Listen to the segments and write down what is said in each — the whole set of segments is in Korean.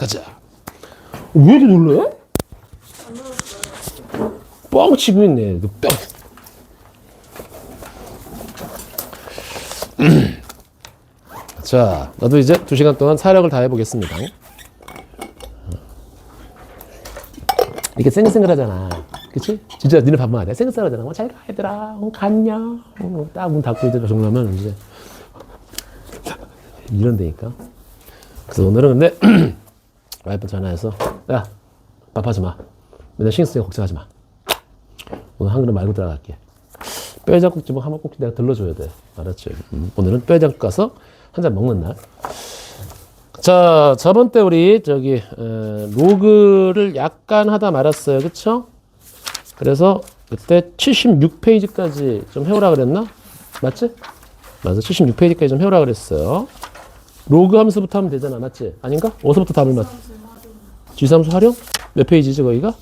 가자. 왜 이렇게 놀래? 뻥 치고 있네. 뻥. 자, 나도 이제 2시간 동안 사력을 다해 보겠습니다. 이렇게 생글생글하잖아. 그치? 진짜 니네 밥만 하냐? 생글생글하잖아. 잘 가, 얘들아. 갔냐? 딱 문 닫고 이제 정리하면 이제 이런다니까. 그래서 오늘은 근데 와이프 전화해서 야, 밥하지 마. 맨날 신경 쓰니까 걱정하지 마. 오늘 한 그릇 말고 들어갈게. 뼈해장국집 한번 꼭 내가 들러줘야 돼. 알았지? 오늘은 뼈해장국 가서 한 잔 먹는 날. 자, 저번 때 우리 저기 로그를 약간 하다 말았어요. 그쵸? 그래서 그때 76페이지까지 좀 해오라 그랬나? 맞지? 맞아. 76페이지까지 좀 해오라 그랬어요. 로그 함수부터 하면 되잖아. 맞지? 아닌가? 어디서부터 답을 맞지? 지수함수 활용? 몇 페이지지 거기가?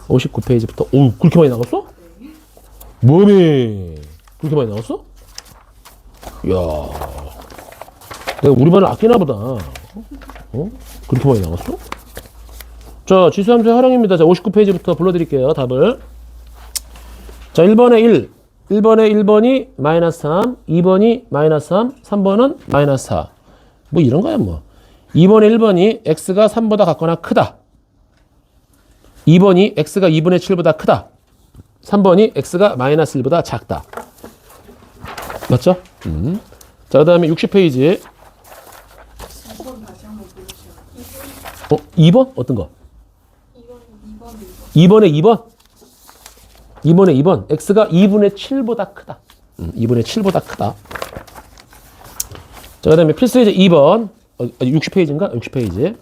59페이지부터. 오, 그렇게 많이 나갔어? 뭐니? 그렇게 많이 나갔어? 이야, 내가 우리 반을 아끼나 보다. 어? 그렇게 많이 나갔어? 자, 지수함수 활용입니다. 자, 59페이지부터 불러드릴게요. 답을. 자, 1번에 1. 1번에 1번이 마이너스 3, 2번이 마이너스 3, 3번은 마이너스 4. 뭐 이런 거야, 뭐. 2번에 1번이 x가 3보다 같거나 크다. 2번이 x가 2분의 7보다 크다. 3번이 x가 마이너스 1보다 작다. 맞죠? 자, 그 다음에 60페이지. 2번? 어떤 거? 2번에 2번? 2번에 2번. x가 2분의 7보다 크다. 2분의 7보다 크다. 자, 그 다음에 필수예제 2번. 60페이지인가? 60페이지.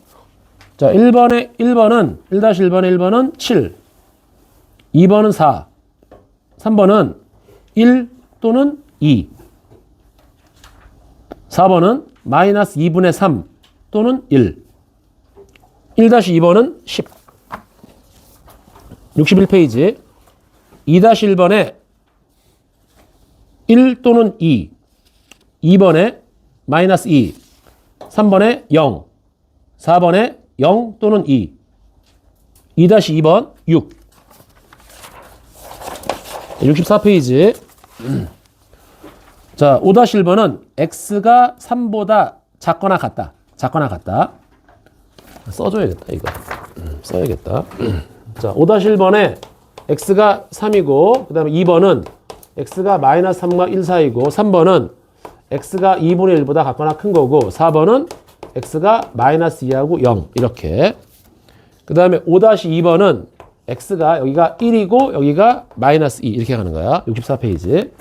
자, 1번은 1-1번에 7. 2번은 4. 3번은 1 또는 2. 4번은 마이너스 2분의 3 또는 1. 1-2번은 10. 61페이지. 2-1번에 1 또는 2. 2번에 마이너스 2. 3번에 0. 4번에 0 또는 2. 2-2번 6. 64페이지. 자, 5-1번은 x가 3보다 작거나 같다. 작거나 같다. 써줘야겠다, 이거. 써야겠다. 자, 5-1번에 x가 3이고, 그 다음에 2번은 x가 마이너스 3과 1 사이고, 3번은 x가 2분의 1보다 같거나 큰 거고, 4번은 x가 마이너스 2하고 0. 이렇게. 그 다음에 5-2번은 x가 여기가 1이고, 여기가 마이너스 2. 이렇게 가는 거야. 64페이지.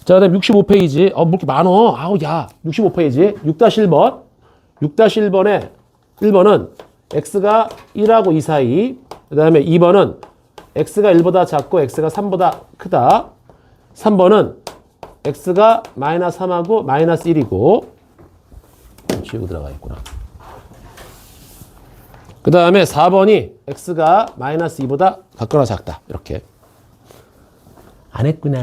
자, 그 다음에 65페이지. 뭐 이렇게 많어. 아우, 야. 65페이지. 6-1번. 6-1번에 1번은 x가 1하고 2 사이. 그 다음에 2번은 x가 1보다 작고 x가 3보다 크다. 3번은 x가 마이너스 3하고 마이너스 1이고. 지우고 들어가 있구나. 그 다음에 4번이 x가 마이너스 2보다 같거나 작다. 이렇게. 안 했구나.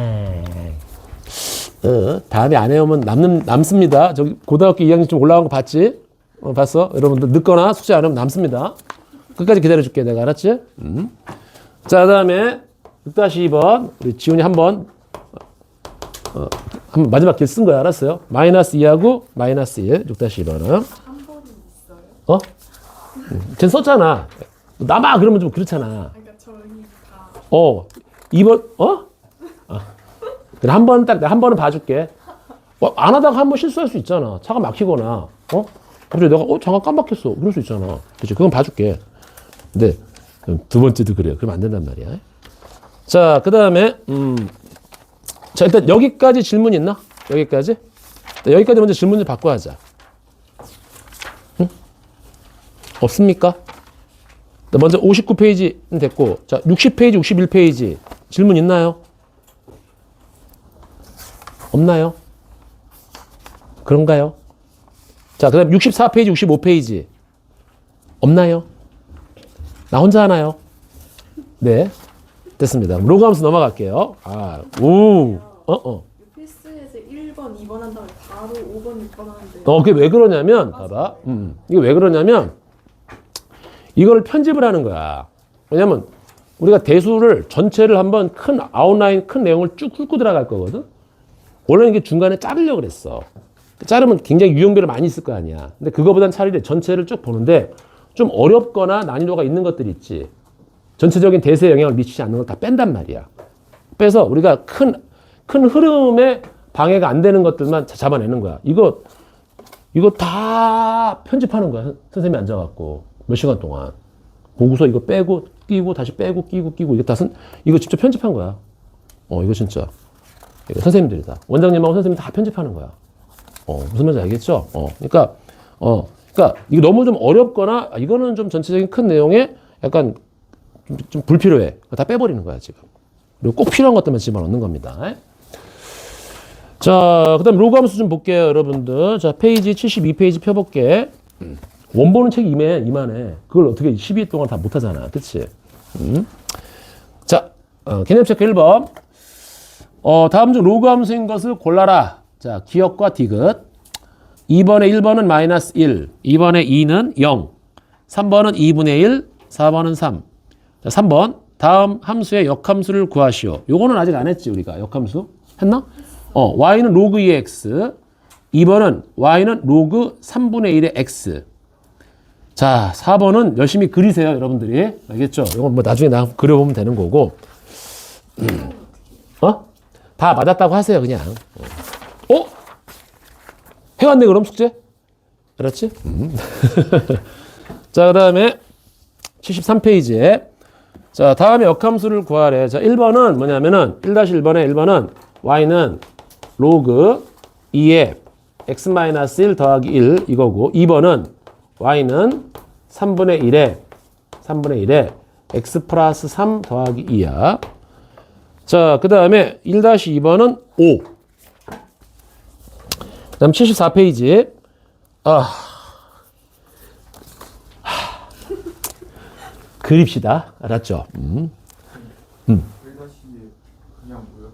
다음에 안 해오면 남습니다. 저기 고등학교 2학년 좀 올라간 거 봤지? 봤어? 여러분들 늦거나 숙제 안 하면 남습니다. 끝까지 기다려줄게, 내가. 알았지? 자, 그 다음에 6-2번. 우리 지훈이 한번 마지막 길 쓴 거야. 알았어요? 마이너스 2하고 마이너스 1. 6-2번은. 한 번이 있어요? 쟤 썼잖아. 남아! 그러면 좀 그렇잖아. 그러니까 저희 다 2번, 그래, 한 번은 봐줄게. 안 하다가 한 번 실수할 수 있잖아. 차가 막히거나, 갑자기 내가, 잠깐 깜빡했어. 그럴 수 있잖아. 그치? 그건 봐줄게. 근데, 두 번째도 그래요. 그러면 안 된단 말이야. 자, 그 다음에, 자, 일단 여기까지 질문 있나? 여기까지? 여기까지 먼저 질문 좀 받고 하자. 응? 없습니까? 먼저 59페이지는 됐고, 자, 60페이지, 61페이지. 질문 있나요? 없나요? 그런가요? 자, 그 다음 64페이지, 65페이지. 없나요? 나 혼자 하나요? 네. 됐습니다. 로그 함수 넘어갈게요. 필수에서 1번 1번, 2번 한 다음에 바로 5번, 6번 하는데. 그게 왜 그러냐면, 봐봐. 이게 왜 그러냐면, 이걸 편집을 하는 거야. 왜냐면, 우리가 대수를 전체를 한번 큰 아웃라인, 큰 내용을 쭉 훑고 들어갈 거거든? 원래는 이게 중간에 자르려고 그랬어. 자르면 굉장히 유형별로 많이 있을 거 아니야. 근데 그거보단 차라리 전체를 쭉 보는데, 좀 어렵거나 난이도가 있는 것들이 있지. 전체적인 대세에 영향을 미치지 않는 걸 다 뺀단 말이야. 빼서 우리가 큰 흐름에 방해가 안 되는 것들만 잡아내는 거야. 이거 다 편집하는 거야. 선생님이 앉아갖고. 몇 시간 동안. 보고서 이거 빼고, 끼고, 다시 빼고, 끼고, 이거 직접 편집한 거야. 이거 진짜. 이거 선생님들이 다. 원장님하고 선생님이 다 편집하는 거야. 무슨 말인지 알겠죠? 그러니까 이거 너무 좀 어렵거나, 이거는 좀 전체적인 큰 내용에 약간 좀 불필요해. 다 빼버리는 거야, 지금. 그리고 꼭 필요한 것들만 집어넣는 겁니다. 자, 그 다음 로그 함수 좀 볼게요, 여러분들. 자, 페이지 72페이지 펴볼게. 원본은 책 이만해. 그걸 어떻게 12회 동안 다 못하잖아. 그치? 자, 개념 체크 1번. 다음 중 로그 함수인 것을 골라라. 자, 기억과 디귿. 2번에 1번은 마이너스 1. 2번에 2는 0. 3번은 2분의 1. 4번은 3. 자, 3번. 다음 함수의 역함수를 구하시오. 요거는 아직 안 했지, 우리가. 역함수. 했나? y는 로그 2의 x. 2번은 y는 로그 3분의 1의 x. 자, 4번은 열심히 그리세요, 여러분들이. 알겠죠? 이건 뭐 나중에 그려보면 되는 거고. 다 맞았다고 하세요, 그냥. 해왔네, 그럼 숙제? 그렇지? 자, 그 다음에 73페이지에. 자, 다음에 역함수를 구하래. 자, 1번은 뭐냐면은, 1-1번에 1번은 y는 로그 2의 x-1 더하기 1 이거고, 2번은 y는 3분의 1에 x 플러스 3 더하기 2야. 자, 그 다음에 1-2번은 5. 그 다음 74페이지. 그립시다. 알았죠? 1-2에 그냥 뭐요?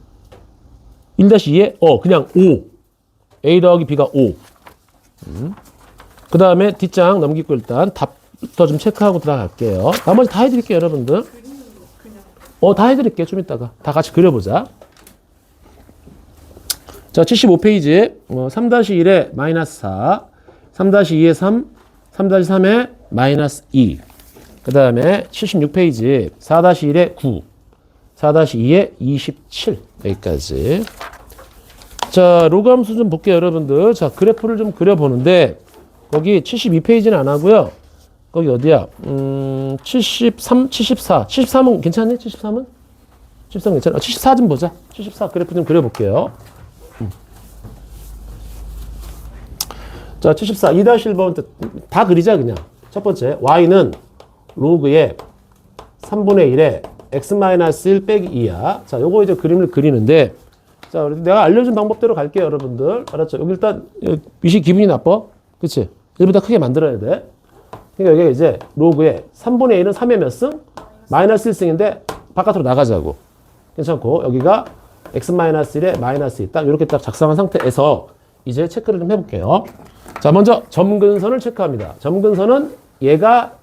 1-2에 그냥 5. A 더하기 B가 5. 그 다음에 뒷장 넘기고 일단 답부터 좀 체크하고 들어갈게요. 나머지 다 해드릴게요, 여러분들. 다 해드릴게요. 좀 이따가. 다 같이 그려보자. 자, 75페이지. 3-1에 마이너스 4. 3-2에 3. 3-3에 마이너스 2. 그 다음에 76페이지. 4-1에 9. 4-2에 27. 여기까지. 자, 로그 함수 좀 볼게요, 여러분들. 자, 그래프를 좀 그려보는데, 거기 72페이지는 안 하고요. 거기 어디야? 73, 74. 73은 괜찮니? 73은? 73 괜찮아. 74 좀 보자. 74 그래프 좀 그려볼게요. 자, 74. 2-1번 다 그리자, 그냥. 첫 번째. y는 로그의 3분의 1에 x-1 빼기 2야. 자, 요거 이제 그림을 그리는데, 자, 내가 알려준 방법대로 갈게요, 여러분들. 알았죠? 여기 일단, 미시 기분이 나빠? 그치? 1보다 크게 만들어야 돼. 그러니까 여기가 이제 로그의 3분의 1은 3의 몇 승? 마이너스 1승인데 바깥으로 나가자고. 괜찮고, 여기가 x-1에 마이너스 2. 딱 이렇게 딱 작성한 상태에서 이제 체크를 좀 해볼게요. 자, 먼저 점근선을 체크합니다. 점근선은 얘가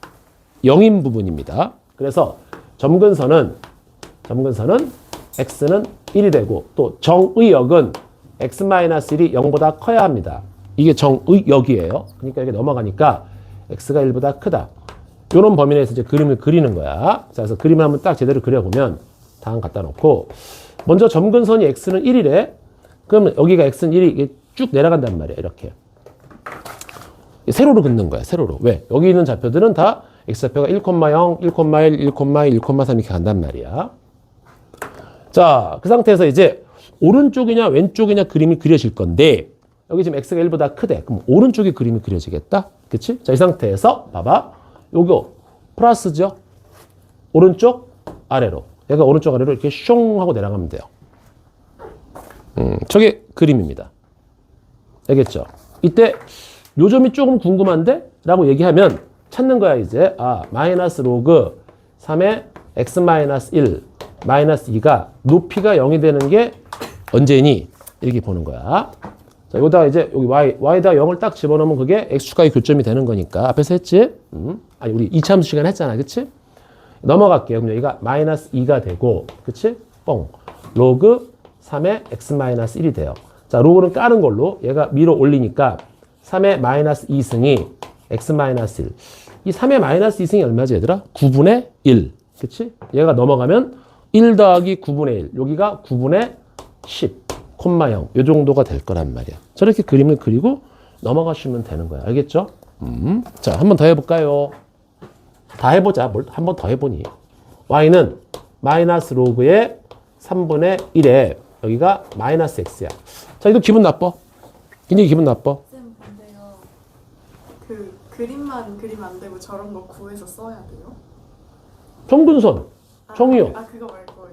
0인 부분입니다. 그래서 점근선은 x는 1이 되고, 또 정의역은 x-1이 0보다 커야 합니다. 이게 정의역이에요. 그러니까 이게 넘어가니까 x가 1보다 크다. 이런 범위 내에서 이제 그림을 그리는 거야. 자, 그래서 그림을 한번 딱 제대로 그려보면 다음 갖다 놓고, 먼저 점근선이 x는 1이래. 그러면 여기가 x는 1이 쭉 내려간단 말이야. 이렇게. 세로로 긋는 거야. 세로로. 왜? 여기 있는 좌표들은 다 x좌표가 1,0, 1,1, 1,2, 1,3 이렇게 간단 말이야. 자, 그 상태에서 이제 오른쪽이냐 왼쪽이냐 그림이 그려질 건데, 여기 지금 x가 1보다 크대. 그럼 오른쪽에 그림이 그려지겠다? 그치? 자, 이 상태에서 봐봐. 요거 플러스죠? 오른쪽 아래로. 얘가 오른쪽 아래로 이렇게 숑 하고 내려가면 돼요. 저게 그림입니다. 알겠죠? 이때 요 점이 조금 궁금한데? 라고 얘기하면 찾는 거야, 이제. 마이너스 로그 3의 x-1 마이너스 2가 높이가 0이 되는 게 언제니? 이렇게 보는 거야. 자, 여기다가 이제 여기 y에다가 0을 딱 집어넣으면 그게 x축과의 교점이 되는 거니까 앞에서 했지? 아니 우리 이차함수 시간에 했잖아, 그치? 넘어갈게요. 그럼 여기가 마이너스 2가 되고, 그치? 뻥. 로그 3의 x 마이너스 1이 돼요. 자, 로그는 까는 걸로 얘가 밀어 올리니까 3의 마이너스 2승이 x 마이너스 1. 이 3의 마이너스 2승이 얼마지 얘들아? 9분의 1. 그치? 얘가 넘어가면 1 더하기 9분의 1. 여기가 9분의 10, 콤마 0. 요 정도가 될 거란 말이야. 저렇게 그림을 그리고 넘어가시면 되는 거야. 알겠죠? 자, 한 번 더 해볼까요? 다 해보자. 뭘 한 번 더 해보니. y는 마이너스 로그의 3분의 1에 여기가 마이너스 x야. 자, 이거 기분 나빠. 굉장히 기분 나빠. 쌤 근데요. 그 그림만 그리면 안 되고 저런 거 구해서 써야 돼요? 정근선, 정의요. 그거 말고요.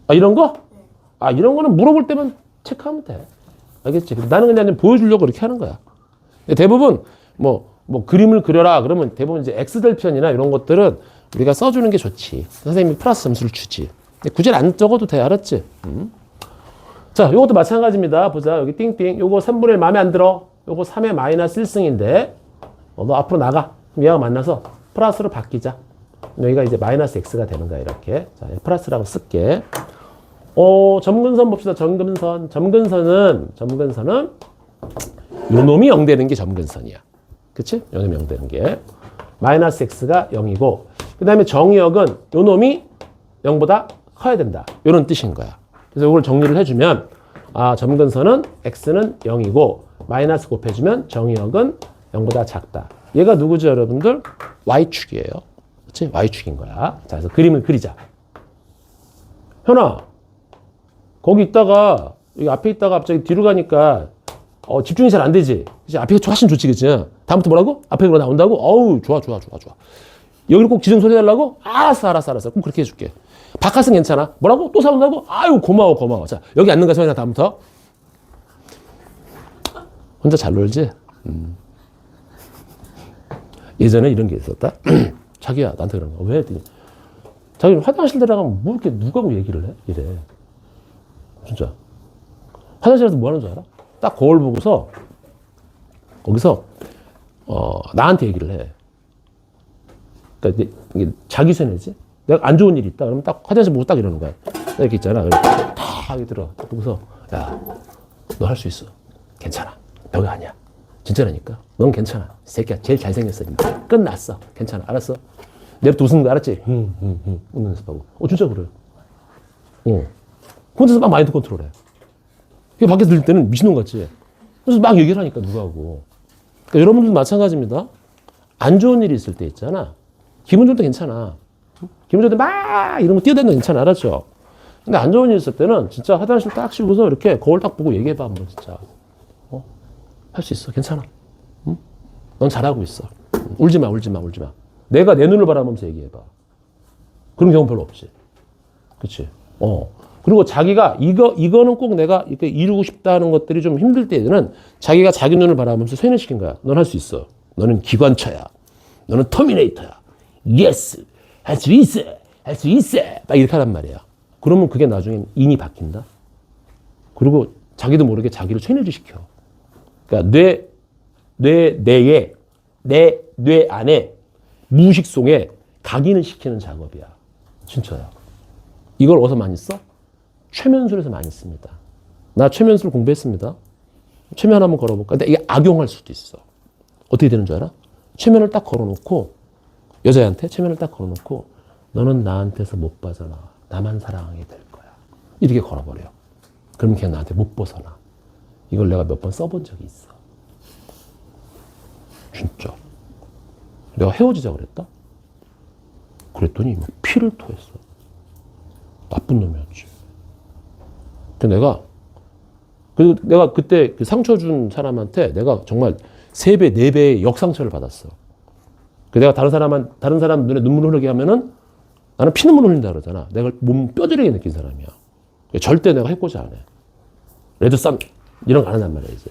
아, 이런 거? 네. 아, 이런 거는 물어볼 때만 체크하면 돼. 알겠지? 나는 그냥 보여주려고 그렇게 하는 거야. 대부분 뭐 그림을 그려라 그러면 대부분 이제 X절편이나 이런 것들은 우리가 써주는 게 좋지. 선생님이 플러스 점수를 주지. 근데 굳이 안 적어도 돼. 알았지? 자, 요것도 마찬가지입니다. 보자. 여기 띵띵. 요거 3분의 1 마음에 안 들어. 요거 3의 마이너스 1승인데 너 앞으로 나가. 그럼 얘가 만나서 플러스로 바뀌자. 여기가 이제 마이너스 x가 되는 거야. 이렇게. 자, 플러스라고 쓸게. 점근선 봅시다. 점근선. 점근선은 요 놈이 0 되는 게 점근선이야. 그치? 요 놈이 0 되는 게. 마이너스 x가 0이고, 그 다음에 정의역은 요 놈이 0보다 커야 된다. 요런 뜻인 거야. 그래서 이걸 정리를 해주면, 아, 점근선은 x는 0이고, 마이너스 곱해주면 정의역은 0보다 작다. 얘가 누구죠, 여러분들? y축이에요. 그치? y축인 거야. 자, 그래서 그림을 그리자. 현아, 거기 있다가, 여기 앞에 있다가 갑자기 뒤로 가니까, 집중이 잘 안 되지. 그치? 앞에 훨씬 좋지, 그치? 다음부터 뭐라고? 앞에 그거 나온다고? 어우, 좋아. 여기를 꼭 지정 소리 달라고? 알았어. 꼭 그렇게 해줄게. 바깥은 괜찮아. 뭐라고? 또 사온다고? 아유, 고마워. 자, 여기 앉는 거야, 소연아, 다음부터. 혼자 잘 놀지? 예전에 이런 게 있었다. 자기야, 나한테 그런 거. 왜? 했더니, 자기는 화장실 들어가면 뭐 이렇게 누가고 얘기를 해? 이래. 진짜. 화장실에서 뭐 하는 줄 알아? 딱 거울 보고서, 거기서, 나한테 얘기를 해. 그러니까 이게 자기 세뇌지? 내가 안 좋은 일이 있다. 그러면 딱 화장실 보고 딱 이러는 거야. 이렇게 있잖아. 그래. 딱 하게 들어. 딱 보고서, 야, 너 할 수 있어. 괜찮아. 너가 아니야. 진짜라니까. 넌 괜찮아. 새끼야, 제일 잘생겼어. 끝났어. 괜찮아. 알았어? 내부터 웃는 거 알았지? 웃는 연습하고. 진짜 그래. 혼자서 막 마인드 컨트롤해. 이게 밖에서 들릴 때는 미친놈 같지? 그래서 막 얘기를 하니까 누가 하고. 그러니까 여러분들도 마찬가지입니다. 안 좋은 일이 있을 때 있잖아. 기분 좋을 때 괜찮아. 기분 좋을 때 막 이런 거 뛰어다니는 거 괜찮아. 알았죠? 근데 안 좋은 일 있을 때는 진짜 화장실 딱 쉬고서 이렇게 거울 딱 보고 얘기해봐. 한번 진짜. 할 수 있어. 괜찮아. 응? 넌 잘하고 있어. 울지 마. 내가 내 눈을 바라보면서 얘기해봐. 그런 경우 별로 없지. 그치? 그리고 자기가 이거는 꼭 내가 이렇게 이루고 싶다는 것들이 좀 힘들 때에는 자기가 자기 눈을 바라보면서 세뇌시킨 거야. 넌 할 수 있어. 너는 기관차야. 너는 터미네이터야. 예스. 할 수 있어. 막 이렇게 하란 말이야. 그러면 그게 나중에 인이 바뀐다. 그리고 자기도 모르게 자기를 세뇌시켜. 그러니까 내 뇌 안에 무의식 속에 각인을 시키는 작업이야. 진짜야. 이걸 어디서 많이 써? 최면술에서 많이 씁니다. 나 최면술 공부했습니다. 최면 한번 걸어볼까? 근데 이게 악용할 수도 있어. 어떻게 되는 줄 알아? 최면을 딱 걸어놓고 여자한테 최면을 딱 걸어놓고 너는 나한테서 못 빠져나와. 나만 사랑하게 될 거야. 이렇게 걸어버려. 그러면 걔는 나한테 못 벗어나. 이걸 내가 몇 번 써본 적이 있어. 진짜. 내가 헤어지자 그랬다? 그랬더니 막 피를 토했어. 나쁜 놈이었지. 그리고 내가 그때 그 상처 준 사람한테 내가 정말 3배, 4배의 역상처를 받았어. 내가 다른 사람 눈에 눈물 흐르게 하면은 나는 피눈물 흘린다 그러잖아. 내가 몸 뼈저리게 느낀 사람이야. 절대 내가 해코지 안 해. 레드쌈 이런 거 안 한단 말이야, 이제.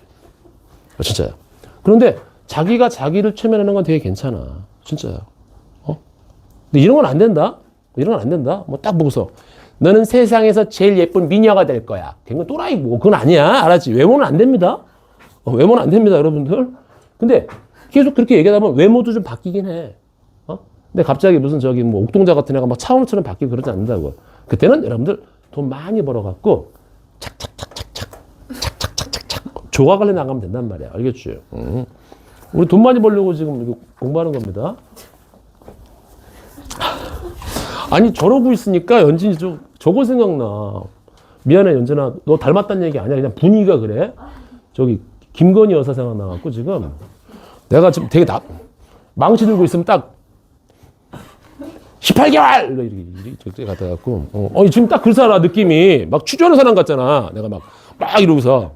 진짜야. 그런데 자기가 자기를 최면하는 건 되게 괜찮아. 진짜야. 근데 이런 건 안 된다? 뭐 딱 보고서 너는 세상에서 제일 예쁜 미녀가 될 거야. 그건 또라이고. 그건 아니야. 알았지? 외모는 안 됩니다. 외모는 안 됩니다, 여러분들. 근데 계속 그렇게 얘기하다 보면 외모도 좀 바뀌긴 해. 근데 갑자기 무슨 저기 뭐 옥동자 같은 애가 막 차은우처럼 바뀌고 그러지 않는다고. 그때는 여러분들 돈 많이 벌어갖고 착착착착착 조각을 해 나가면 된단 말이야. 알겠지? 우리 돈 많이 벌려고 지금 이거 공부하는 겁니다. 아니 저러고 있으니까 연진이 저거 생각나. 미안해 연진아, 너 닮았다는 얘기 아니야. 그냥 분위기가 그래. 저기 김건희 여사 생각나갖고 지금 내가 지금 되게 망치 들고 있으면 딱 18개월! 이렇게 갖다 갖고 지금 딱 그 사람 느낌이 막 취조하는 사람 같잖아. 내가 막 이러고서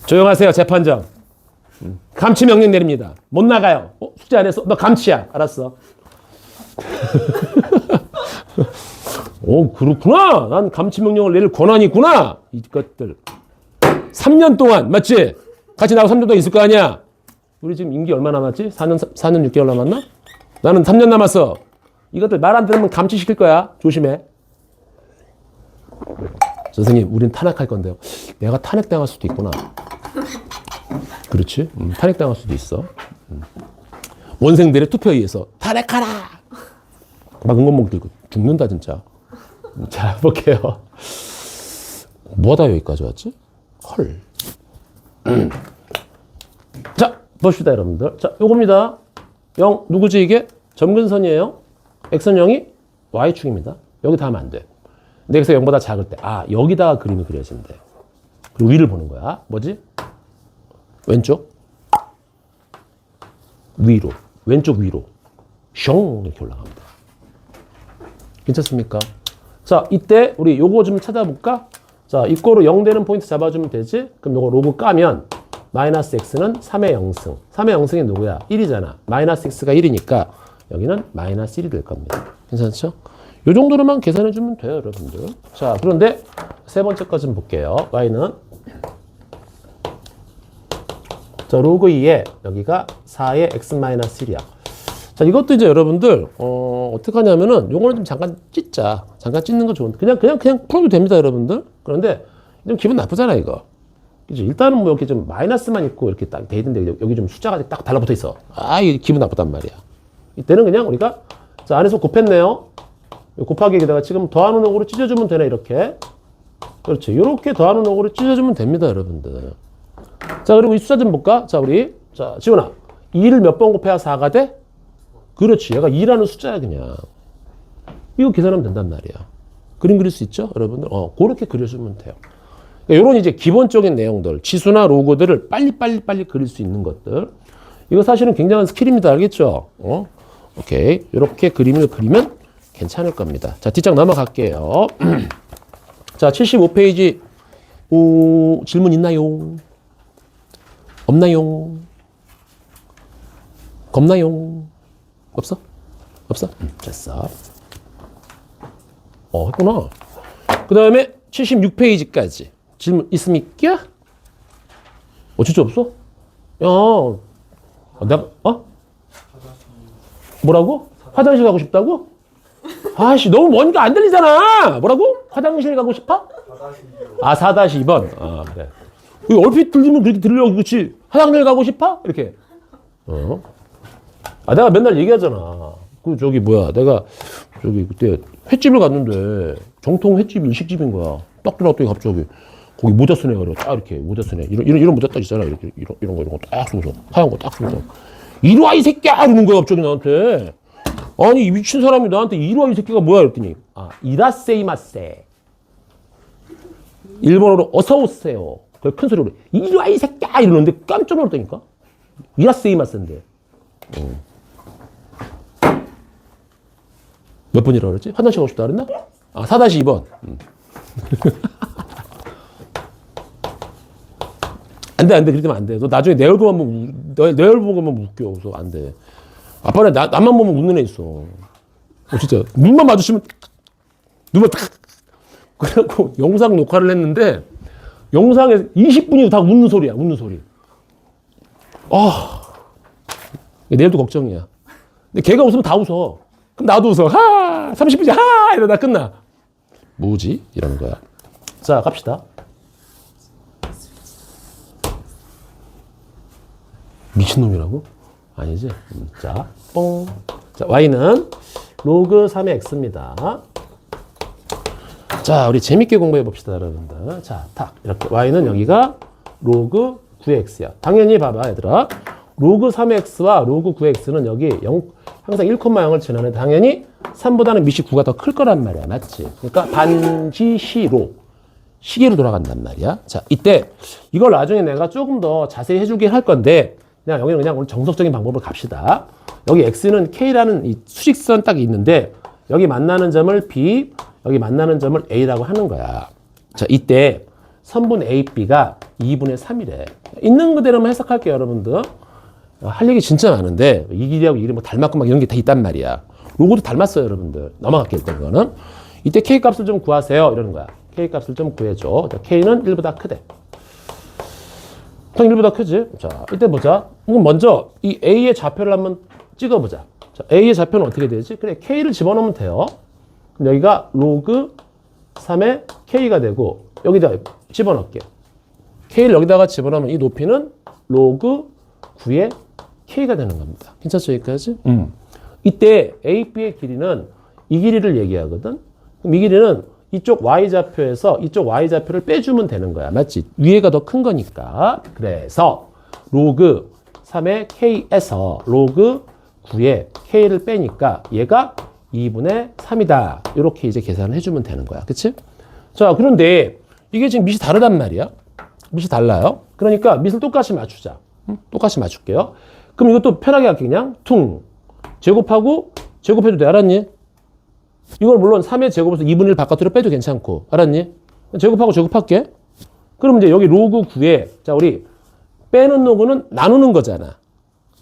조용하세요 재판장. 감치 명령 내립니다. 못 나가요. 숙제 안 했어? 너 감치야. 알았어. 그렇구나. 난 감치 명령을 내릴 권한이 있구나. 이것들 3년 동안 맞지? 같이 나하고 3년 동안 있을 거 아니야. 우리 지금 임기 얼마 남았지? 4년 6개월 남았나? 나는 3년 남았어. 이것들 말 안 들으면 감치시킬 거야. 조심해. 선생님, 우린 탄핵할 건데요. 내가 탄핵당할 수도 있구나. 그렇지? 탄핵당할 수도 있어. 원생들의 투표에 의해서 탄핵하라! 막 응원봉 들고 죽는다 진짜. 자, 볼게요. 뭐하다 여기까지 왔지? 헐. 자, 봅시다 여러분들. 자, 요겁니다. 0 누구지 이게? 점근선이에요. x는 0이 y축입니다. 여기 다 하면 안 돼. 근데 여기서 0보다 작을 때 여기다가 그림이 그려진대. 그리고 위를 보는 거야. 뭐지? 왼쪽 위로, 왼쪽 위로 숑 이렇게 올라갑니다. 괜찮습니까? 자, 이때 우리 요거 좀 찾아볼까? 자, 이거로 0 되는 포인트 잡아주면 되지? 그럼 요거 로그 까면 마이너스 x는 3의 0승. 3의 0승이 누구야? 1이잖아. 마이너스 x가 1이니까 여기는 마이너스 1이 될 겁니다. 괜찮죠? 요 정도로만 계산해주면 돼요, 여러분들. 자, 그런데 세 번째 거 좀 볼게요. y는 자, 로그 2에 여기가 4의 x-1이야. 자, 이것도 이제 여러분들 어떻게 하냐면은 요거는 좀 잠깐 찢자. 잠깐 찢는 거 좋은데 그냥 풀어도 됩니다, 여러분들. 그런데 좀 기분 나쁘잖아, 이거. 그치? 일단은 뭐 이렇게 좀 마이너스만 있고 이렇게 딱 돼 있는데 여기 좀 숫자가 딱 달라붙어 있어. 이게 기분 나쁘단 말이야. 이때는 그냥 우리가 자, 안에서 곱했네요. 곱하기 여기다가 지금 더하는 옥으로 찢어주면 되네, 이렇게. 그렇지. 이렇게 더하는 옥으로 찢어주면 됩니다, 여러분들. 자, 그리고 이 숫자 좀 볼까? 자, 우리. 자, 지훈아. 2를 몇 번 곱해야 4가 돼? 그렇지. 얘가 2라는 숫자야, 그냥. 이거 계산하면 된단 말이야. 그림 그릴 수 있죠, 여러분들? 그렇게 그려주면 돼요. 그러니까 이런 이제 기본적인 내용들, 지수나 로고들을 빨리 그릴 수 있는 것들. 이거 사실은 굉장한 스킬입니다. 알겠죠? 오케이. 이렇게 그림을 그리면 괜찮을 겁니다. 자, 뒷장 넘어갈게요. 자, 75페이지. 질문 있나요? 없나요? 겁나요? 없어? 없어? 됐어. 했구나. 그 다음에 76페이지까지. 질문 있습니까? 진짜 없어? 내가, 뭐라고? 화장실 가고 싶다고? 아씨, 너무 머니까 안 들리잖아! 뭐라고? 화장실 가고 싶어? 4-2번. 그래. 얼핏 들리면 그렇게 들으려고, 그렇지? 화장실 가고 싶어? 이렇게. 내가 맨날 얘기하잖아. 내가 그때 횟집을 갔는데, 정통 횟집이 일식집인 거야. 딱 들어갔더니 갑자기, 거기 모자 쓰네, 그래. 딱 이렇게, 모자 쓰네. 이런 모자 딱 있잖아. 이런 거 딱 쓰고서. 하얀 거 딱 쓰고서. 이리 와, 이 새끼야! 이러는 거야, 갑자기 나한테. 아니, 이 미친 사람이 나한테 이리 와, 이 새끼가 뭐야? 이랬더니, 이라세이마세. 일본어로 어서오세요. 그 큰 소리로, 이리 와, 이 새끼야! 이러는데 깜짝 놀랐다니까? 이라세이마세인데. 몇 번이라고 그랬지? 화장실 가고 싶다 그랬나? 4-2번. 안 돼. 그렇게 하면 안 돼. 너 나중에 내 얼굴 보면 웃겨. 그래서 안 돼. 아빠는 나만 보면 웃는 애 있어. 진짜. 눈만 마주치면, 눈만 탁. 그래갖고 영상 녹화를 했는데, 영상에 20분이 다 웃는 소리야, 웃는 소리. 내일도 걱정이야. 근데 걔가 웃으면 다 웃어. 그럼 나도 웃어. 30분째, 이러다 끝나. 뭐지? 이러는 거야. 자, 갑시다. 미친놈이라고? 아니지. 자, 뽕. 자, y는 로그 3의 x입니다. 자, 우리 재밌게 공부해 봅시다, 여러분들. 자, 탁. 이렇게. y는 여기가 로그 9의 x야. 당연히 봐봐, 얘들아. 로그 3의 x와 로그 9의 x는 여기 항상 1,0을 지나는 당연히 3보다는 미시 9가 더 클 거란 말이야. 맞지? 그러니까 반지시로. 시계로 돌아간단 말이야. 자, 이때 이걸 나중에 내가 조금 더 자세히 해주긴 할 건데 그냥 여기는 그냥 오늘 정석적인 방법으로 갑시다. 여기 x는 k라는 이 수직선 딱 있는데 여기 만나는 점을 b, 여기 만나는 점을 a라고 하는 거야. 자, 이때 선분 a, b가 2분의 3이래. 있는 그대로만 해석할게요, 여러분들. 할 얘기 진짜 많은데 이 길이하고 이 길이 뭐 닮았고 막 이런 게 다 있단 말이야. 로고도 닮았어요, 여러분들. 넘어갈게요, 일단 그거는. 이때 k 값을 좀 구하세요, 이러는 거야. k 값을 좀 구해줘. 자, k는 1보다 크대. 당 1보다 크지? 자, 이때 보자. 그럼 먼저 이 a의 좌표를 한번 찍어보자. 자, a의 좌표는 어떻게 되지? 그래, k를 집어넣으면 돼요. 그럼 여기가 로그 3의 k가 되고 여기다 집어넣을게. k를 여기다가 집어넣으면 이 높이는 로그 9의 k가 되는 겁니다. 괜찮죠, 여기까지? 이때 a, b의 길이는 이 길이를 얘기하거든. 그럼 이 길이는 이쪽 y좌표에서 이쪽 y좌표를 빼주면 되는 거야. 맞지? 위에가 더 큰 거니까. 그래서 로그 3의 k에서 로그 9의 k를 빼니까 얘가 2분의 3이다. 이렇게 이제 계산을 해주면 되는 거야. 그치? 자, 그런데 이게 지금 밑이 다르단 말이야. 밑이 달라요. 그러니까 밑을 똑같이 맞추자. 똑같이 맞출게요. 그럼 이것도 편하게 할게. 그냥 퉁. 제곱하고 제곱해도 돼. 알았니? 이걸 물론 3의 제곱에서 2분의 1 바깥으로 빼도 괜찮고. 알았니? 제곱하고 제곱할게. 그럼 이제 여기 로그 9에 자, 우리 빼는 로그는 나누는 거잖아.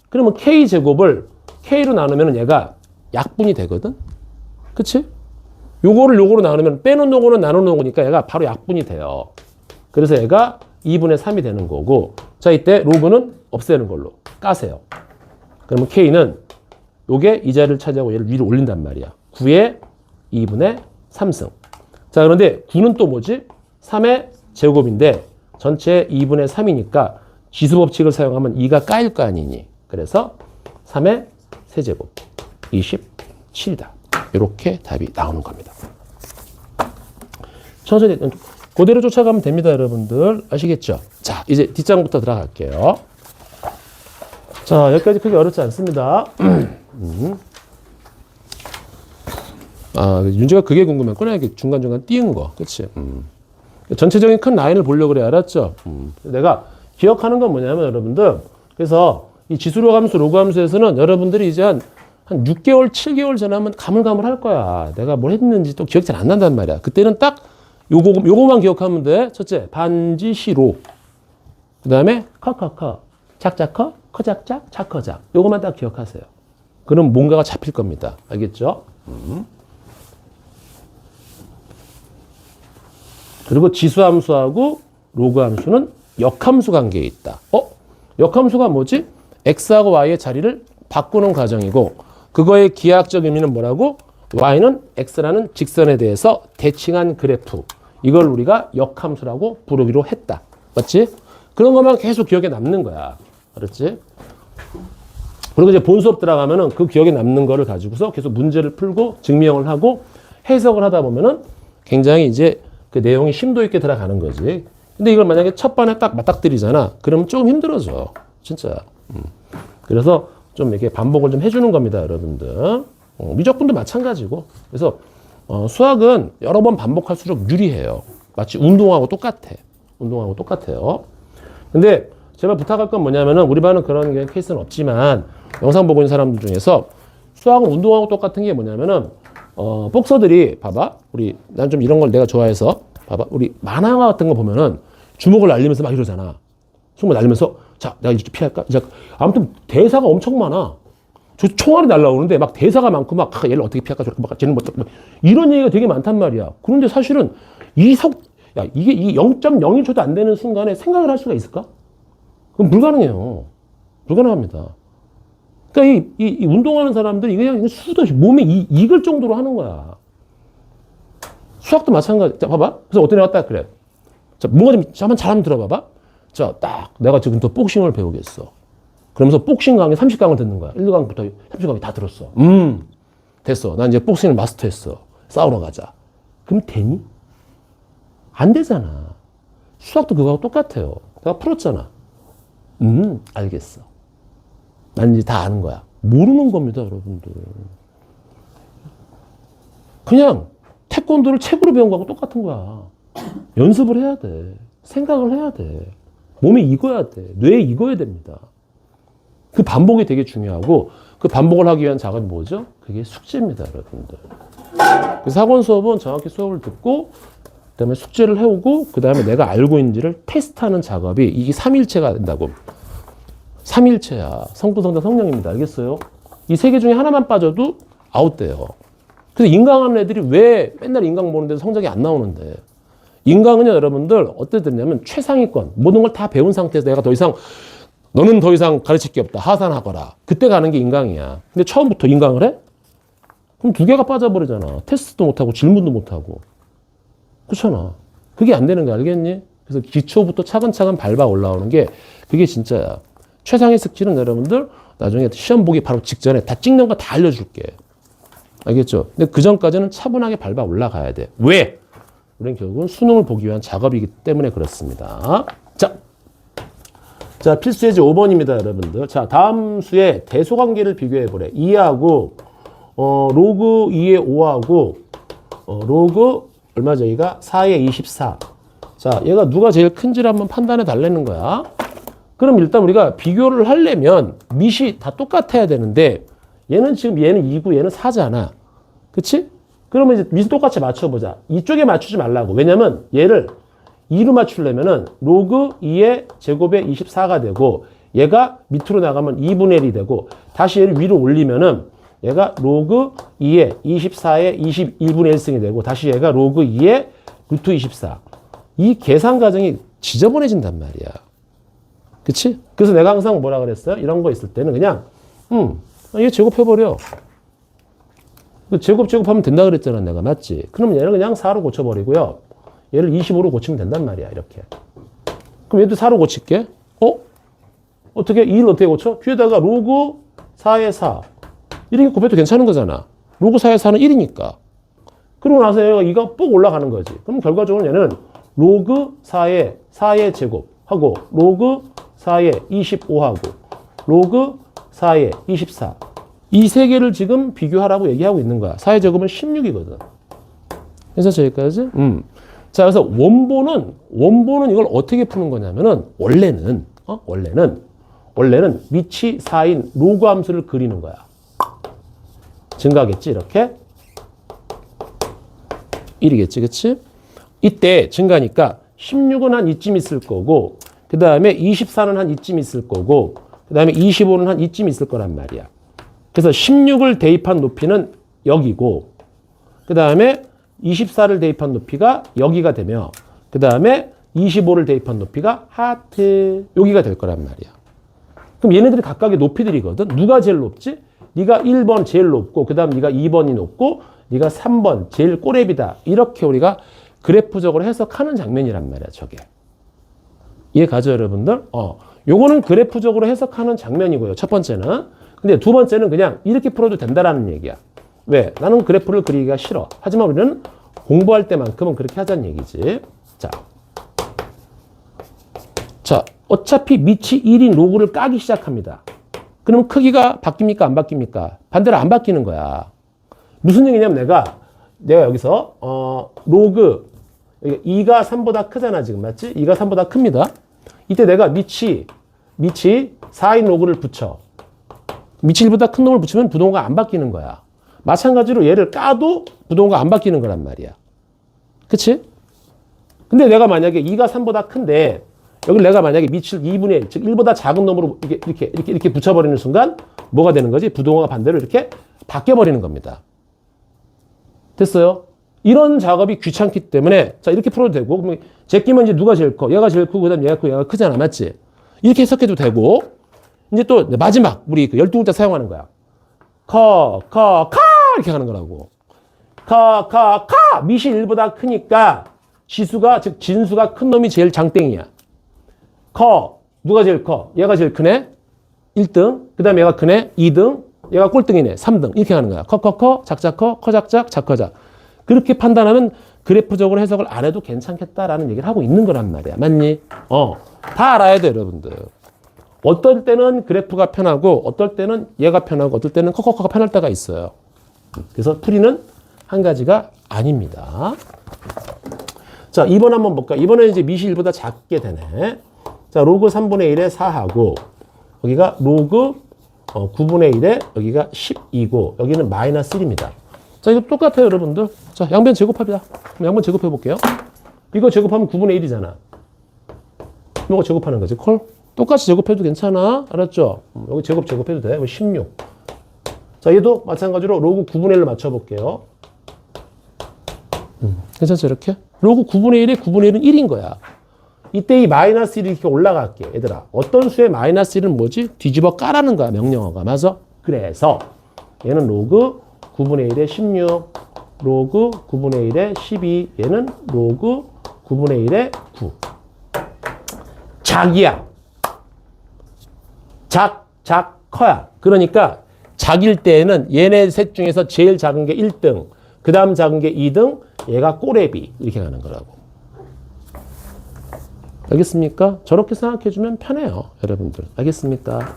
그러면 k제곱을 k로 나누면 얘가 약분이 되거든. 그치? 요거를 요거로 나누면 빼는 로그는 나누는 로그니까 얘가 바로 약분이 돼요. 그래서 얘가 2분의 3이 되는 거고. 자, 이때 로그는 없애는 걸로 까세요. 그러면 k는 요게 이 자리를 차지하고 얘를 위로 올린단 말이야. 9에 2분의 3승. 자, 그런데 9는 또 뭐지? 3의 제곱인데 전체 2분의 3이니까 지수법칙을 사용하면 2가 까일 거 아니니. 그래서 3의 세제곱 27이다. 이렇게 답이 나오는 겁니다. 천천히 그대로 쫓아가면 됩니다, 여러분들. 아시겠죠? 자, 이제 뒷장부터 들어갈게요. 자, 여기까지 크게 어렵지 않습니다. 아, 윤재가 그게 궁금했구나. 이렇게 중간중간 띄운 거. 그치? 전체적인 큰 라인을 보려고 그래. 알았죠? 내가 기억하는 건 뭐냐면, 여러분들. 그래서 이 지수로 함수, 로그 함수에서는 여러분들이 이제 한 6개월, 7개월 지나면 가물가물 할 거야. 내가 뭘 했는지 또 기억이 잘 안 난단 말이야. 그때는 딱 요거만 기억하면 돼. 첫째, 반지시로. 그 다음에 커커커, 작작커, 커작작, 작커작. 요거만 딱 기억하세요. 그럼 뭔가가 잡힐 겁니다. 알겠죠? 그리고 지수함수하고 로그함수는 역함수 관계에 있다. 역함수가 뭐지? x하고 y의 자리를 바꾸는 과정이고 그거의 기하학적 의미는 뭐라고? y는 x라는 직선에 대해서 대칭한 그래프. 이걸 우리가 역함수라고 부르기로 했다. 맞지? 그런 것만 계속 기억에 남는 거야. 알았지? 그리고 이제 본 수업 들어가면은 그 기억에 남는 거를 가지고서 계속 문제를 풀고 증명을 하고 해석을 하다 보면은 굉장히 이제 그 내용이 심도 있게 들어가는 거지. 근데 이걸 만약에 첫 번에 딱 맞닥뜨리잖아. 그러면 조금 힘들어져. 진짜. 그래서 좀 이렇게 반복을 좀 해주는 겁니다, 여러분들. 미적분도 마찬가지고. 그래서 수학은 여러 번 반복할수록 유리해요. 마치 운동하고 똑같아. 운동하고 똑같아요. 근데 제발 부탁할 건 뭐냐면은 우리 반은 그런 케이스는 없지만 영상 보고 있는 사람들 중에서 수학은 운동하고 똑같은 게 뭐냐면은 복서들이 봐봐. 난 좀 이런 걸 내가 좋아해서 봐봐. 우리 만화 같은 거 보면은 주먹을 날리면서 막 이러잖아. 손을 날리면서 자, 내가 이제 피할까? 이제 아무튼 대사가 엄청 많아. 저 총알이 날라오는데 막 대사가 많고 막 얘를 어떻게 피할까? 저렇게 막 쟤는 뭐 이런 얘기가 되게 많단 말이야. 그런데 사실은 이게 이 0.01초도 안 되는 순간에 생각을 할 수가 있을까? 그럼 불가능해요. 불가능합니다. 그러니까 이 운동하는 사람들이 그냥 수도 없이 몸에 익을 정도로 하는 거야. 수학도 마찬가지. 자, 봐봐. 그래서 어떤 애가 딱 그래. 자, 뭔가 좀 한번 잘 한번 들어봐봐. 자, 딱 내가 지금 또 복싱을 배우겠어. 그러면서 복싱 강의 30강을 듣는 거야. 1강부터 30강이 다 들었어. 됐어. 난 이제 복싱을 마스터했어. 싸우러 가자. 그럼 되니? 안 되잖아. 수학도 그거하고 똑같아요. 내가 풀었잖아. 알겠어. 난 이제 다 아는 거야. 모르는 겁니다, 여러분들. 그냥 태권도를 책으로 배운 거하고 똑같은 거야. 연습을 해야 돼. 생각을 해야 돼. 몸에 익어야 돼. 뇌에 익어야 됩니다. 그 반복이 되게 중요하고 그 반복을 하기 위한 작업이 뭐죠? 그게 숙제입니다, 여러분들. 그래서 학원 수업은 정확히 수업을 듣고 그다음에 숙제를 해오고 그다음에 내가 알고 있는지를 테스트하는 작업이 이게 3일체가 된다고. 3일체야. 성분, 성장, 성량입니다. 알겠어요? 이 세 개 중에 하나만 빠져도 아웃돼요. 그래서 인강하는 애들이 왜 맨날 인강 보는데도 성적이 안 나오는데. 인강은요, 여러분들 어떻게 됐냐면 최상위권 모든 걸 다 배운 상태에서 내가 더 이상 너는 더 이상 가르칠 게 없다. 하산하거라. 그때 가는 게 인강이야. 근데 처음부터 인강을 해? 그럼 두 개가 빠져버리잖아. 테스트도 못하고 질문도 못하고. 그렇잖아. 그게 안 되는 거 알겠니? 그래서 기초부터 차근차근 밟아 올라오는 게 그게 진짜야. 최상의 스킬은 여러분들 나중에 시험 보기 바로 직전에 다 찍는 거 다 알려줄게. 알겠죠? 근데 그 전까지는 차분하게 밟아 올라가야 돼. 왜? 우리는 결국은 수능을 보기 위한 작업이기 때문에 그렇습니다. 자, 필수 예제 5번입니다, 여러분들. 자, 다음 수의 대소관계를 비교해보래. 2하고, 로그 2의 5하고, 로그, 얼마죠? 얘가 4의 24. 자, 얘가 누가 제일 큰지를 한번 판단해 달라는 거야. 그럼 일단 우리가 비교를 하려면 밑이 다 똑같아야 되는데, 얘는 지금 얘는 2고 얘는 4잖아. 그치? 그러면 이제 밑 똑같이 맞춰보자. 이쪽에 맞추지 말라고. 왜냐면 얘를 2로 맞추려면은 로그 2의 제곱에 24가 되고 얘가 밑으로 나가면 2분의 1이 되고 다시 얘를 위로 올리면은 얘가 로그 2의 24의 21분의 1승이 되고 다시 얘가 로그 2의 루트 24. 이 계산 과정이 지저분해진단 말이야. 그치? 그래서 내가 항상 뭐라 그랬어요? 이런 거 있을 때는 그냥 얘 제곱해버려. 제곱하면 된다 그랬잖아, 내가. 맞지? 그럼 얘는 그냥 4로 고쳐버리고요. 얘를 25로 고치면 된단 말이야, 이렇게. 그럼 얘도 4로 고칠게. 어떻게? 2를 어떻게 고쳐? 뒤에다가 로그 4의 4. 이렇게 곱해도 괜찮은 거잖아. 로그 4의 4는 1이니까. 그러고 나서 얘가 2가 ปุ๊ 올라가는 거지. 그럼 결과적으로 얘는 로그 4의 제곱하고 로그 4의 25하고 로그 4의 24. 이 세 개를 지금 비교하라고 얘기하고 있는 거야. 4의 제곱은 16이거든. 그래서 저기까지. 자, 그래서 원본은 이걸 어떻게 푸는 거냐면은 원래는 밑이 4인 로그 함수를 그리는 거야. 증가겠지, 이렇게. 1이겠지, 그치? 이때 증가니까 16은 한 이쯤 있을 거고, 그 다음에 24는 한 이쯤 있을 거고, 그 다음에 25는 한 이쯤 있을 거란 말이야. 그래서 16을 대입한 높이는 여기고, 그 다음에 24를 대입한 높이가 여기가 되며, 그 다음에 25를 대입한 높이가 하트, 여기가 될 거란 말이야. 그럼 얘네들이 각각의 높이들이거든. 누가 제일 높지? 네가 1번 제일 높고, 그 다음 네가 2번이 높고, 네가 3번 제일 꼬랩이다. 이렇게 우리가 그래프적으로 해석하는 장면이란 말이야, 저게. 이해 가죠, 여러분들? 요거는 그래프적으로 해석하는 장면이고요. 첫 번째는. 근데 두 번째는 그냥 이렇게 풀어도 된다라는 얘기야. 왜? 나는 그래프를 그리기가 싫어. 하지만 우리는 공부할 때만큼은 그렇게 하자는 얘기지. 자, 어차피 밑이 1인 로그를 까기 시작합니다. 그럼 크기가 바뀝니까? 안 바뀝니까? 반대로 안 바뀌는 거야. 무슨 얘기냐면 내가 여기서 로그 2가 3보다 크잖아, 지금. 맞지? 2가 3보다 큽니다. 이때 내가 밑이 4인 로그를 붙여. 밑이 1보다 큰 놈을 붙이면 부동호가 안 바뀌는 거야. 마찬가지로 얘를 까도 부동호가 안 바뀌는 거란 말이야. 그치? 근데 내가 만약에 2가 3보다 큰데 여기 내가 만약에 밑을 2분의 1, 즉 1보다 작은 놈으로 이렇게 붙여버리는 순간 뭐가 되는 거지? 부동호가 반대로 이렇게 바뀌어버리는 겁니다. 됐어요? 이런 작업이 귀찮기 때문에 자 이렇게 풀어도 되고 그럼 제끼면 이제 누가 제일 커? 얘가 제일 크고 그다음 얘가 크고 얘가 크잖아. 맞지? 이렇게 해석해도 되고 이제 또 마지막 우리 그 12글자 사용하는 거야. 이렇게 하는 거라고. 밑이 1보다 크니까 지수가 즉 진수가 큰 놈이 제일 장땡이야. 누가 제일 커? 얘가 제일 크네? 1등, 그 다음에 얘가 크네 2등, 얘가 꼴등이네 3등 이렇게 가는 거야. 커, 작작 커, 작작 커. 그렇게 판단하면 그래프적으로 해석을 안 해도 괜찮겠다라는 얘기를 하고 있는 거란 말이야. 맞니? 다 알아야 돼 여러분들. 어떨 때는 그래프가 편하고 어떨 때는 얘가 편하고 어떨 때는 커가 편할 때가 있어요. 그래서 풀이는 한 가지가 아닙니다. 자, 2번 한번 볼까? 이번에 이제 미시 1보다 작게 되네. 자, 로그 3분의 1에 4하고 여기가 로그 9분의 1에 여기가 10이고 여기는 마이너스 1입니다. 자, 이거 똑같아요, 여러분들. 자, 양변 제곱합니다. 그럼 양변 제곱해 볼게요. 이거 제곱하면 9분의 1이잖아. 이거 제곱하는 거지. 콜? 똑같이 제곱해도 괜찮아. 알았죠? 여기 제곱해도 돼. 여기 16. 자, 얘도 마찬가지로 로그 9분의 1로 맞춰볼게요. 괜찮죠, 이렇게? 로그 9분의 1에 9분의 1은 1인 거야. 이때 이 마이너스 1이 이렇게 올라갈게. 얘들아, 어떤 수의 마이너스 1은 뭐지? 뒤집어 까라는 거야, 명령어가. 맞아? 그래서 얘는 로그 9분의 1에 16, 로그 9분의 1에 12, 얘는 로그 9분의 1에 9. 작이야. 커야. 그러니까 작일 때에는 얘네 셋 중에서 제일 작은 게 1등, 그 다음 작은 게 2등, 얘가 꼬레비. 이렇게 가는 거라고. 알겠습니까? 저렇게 생각해주면 편해요. 여러분들. 알겠습니까?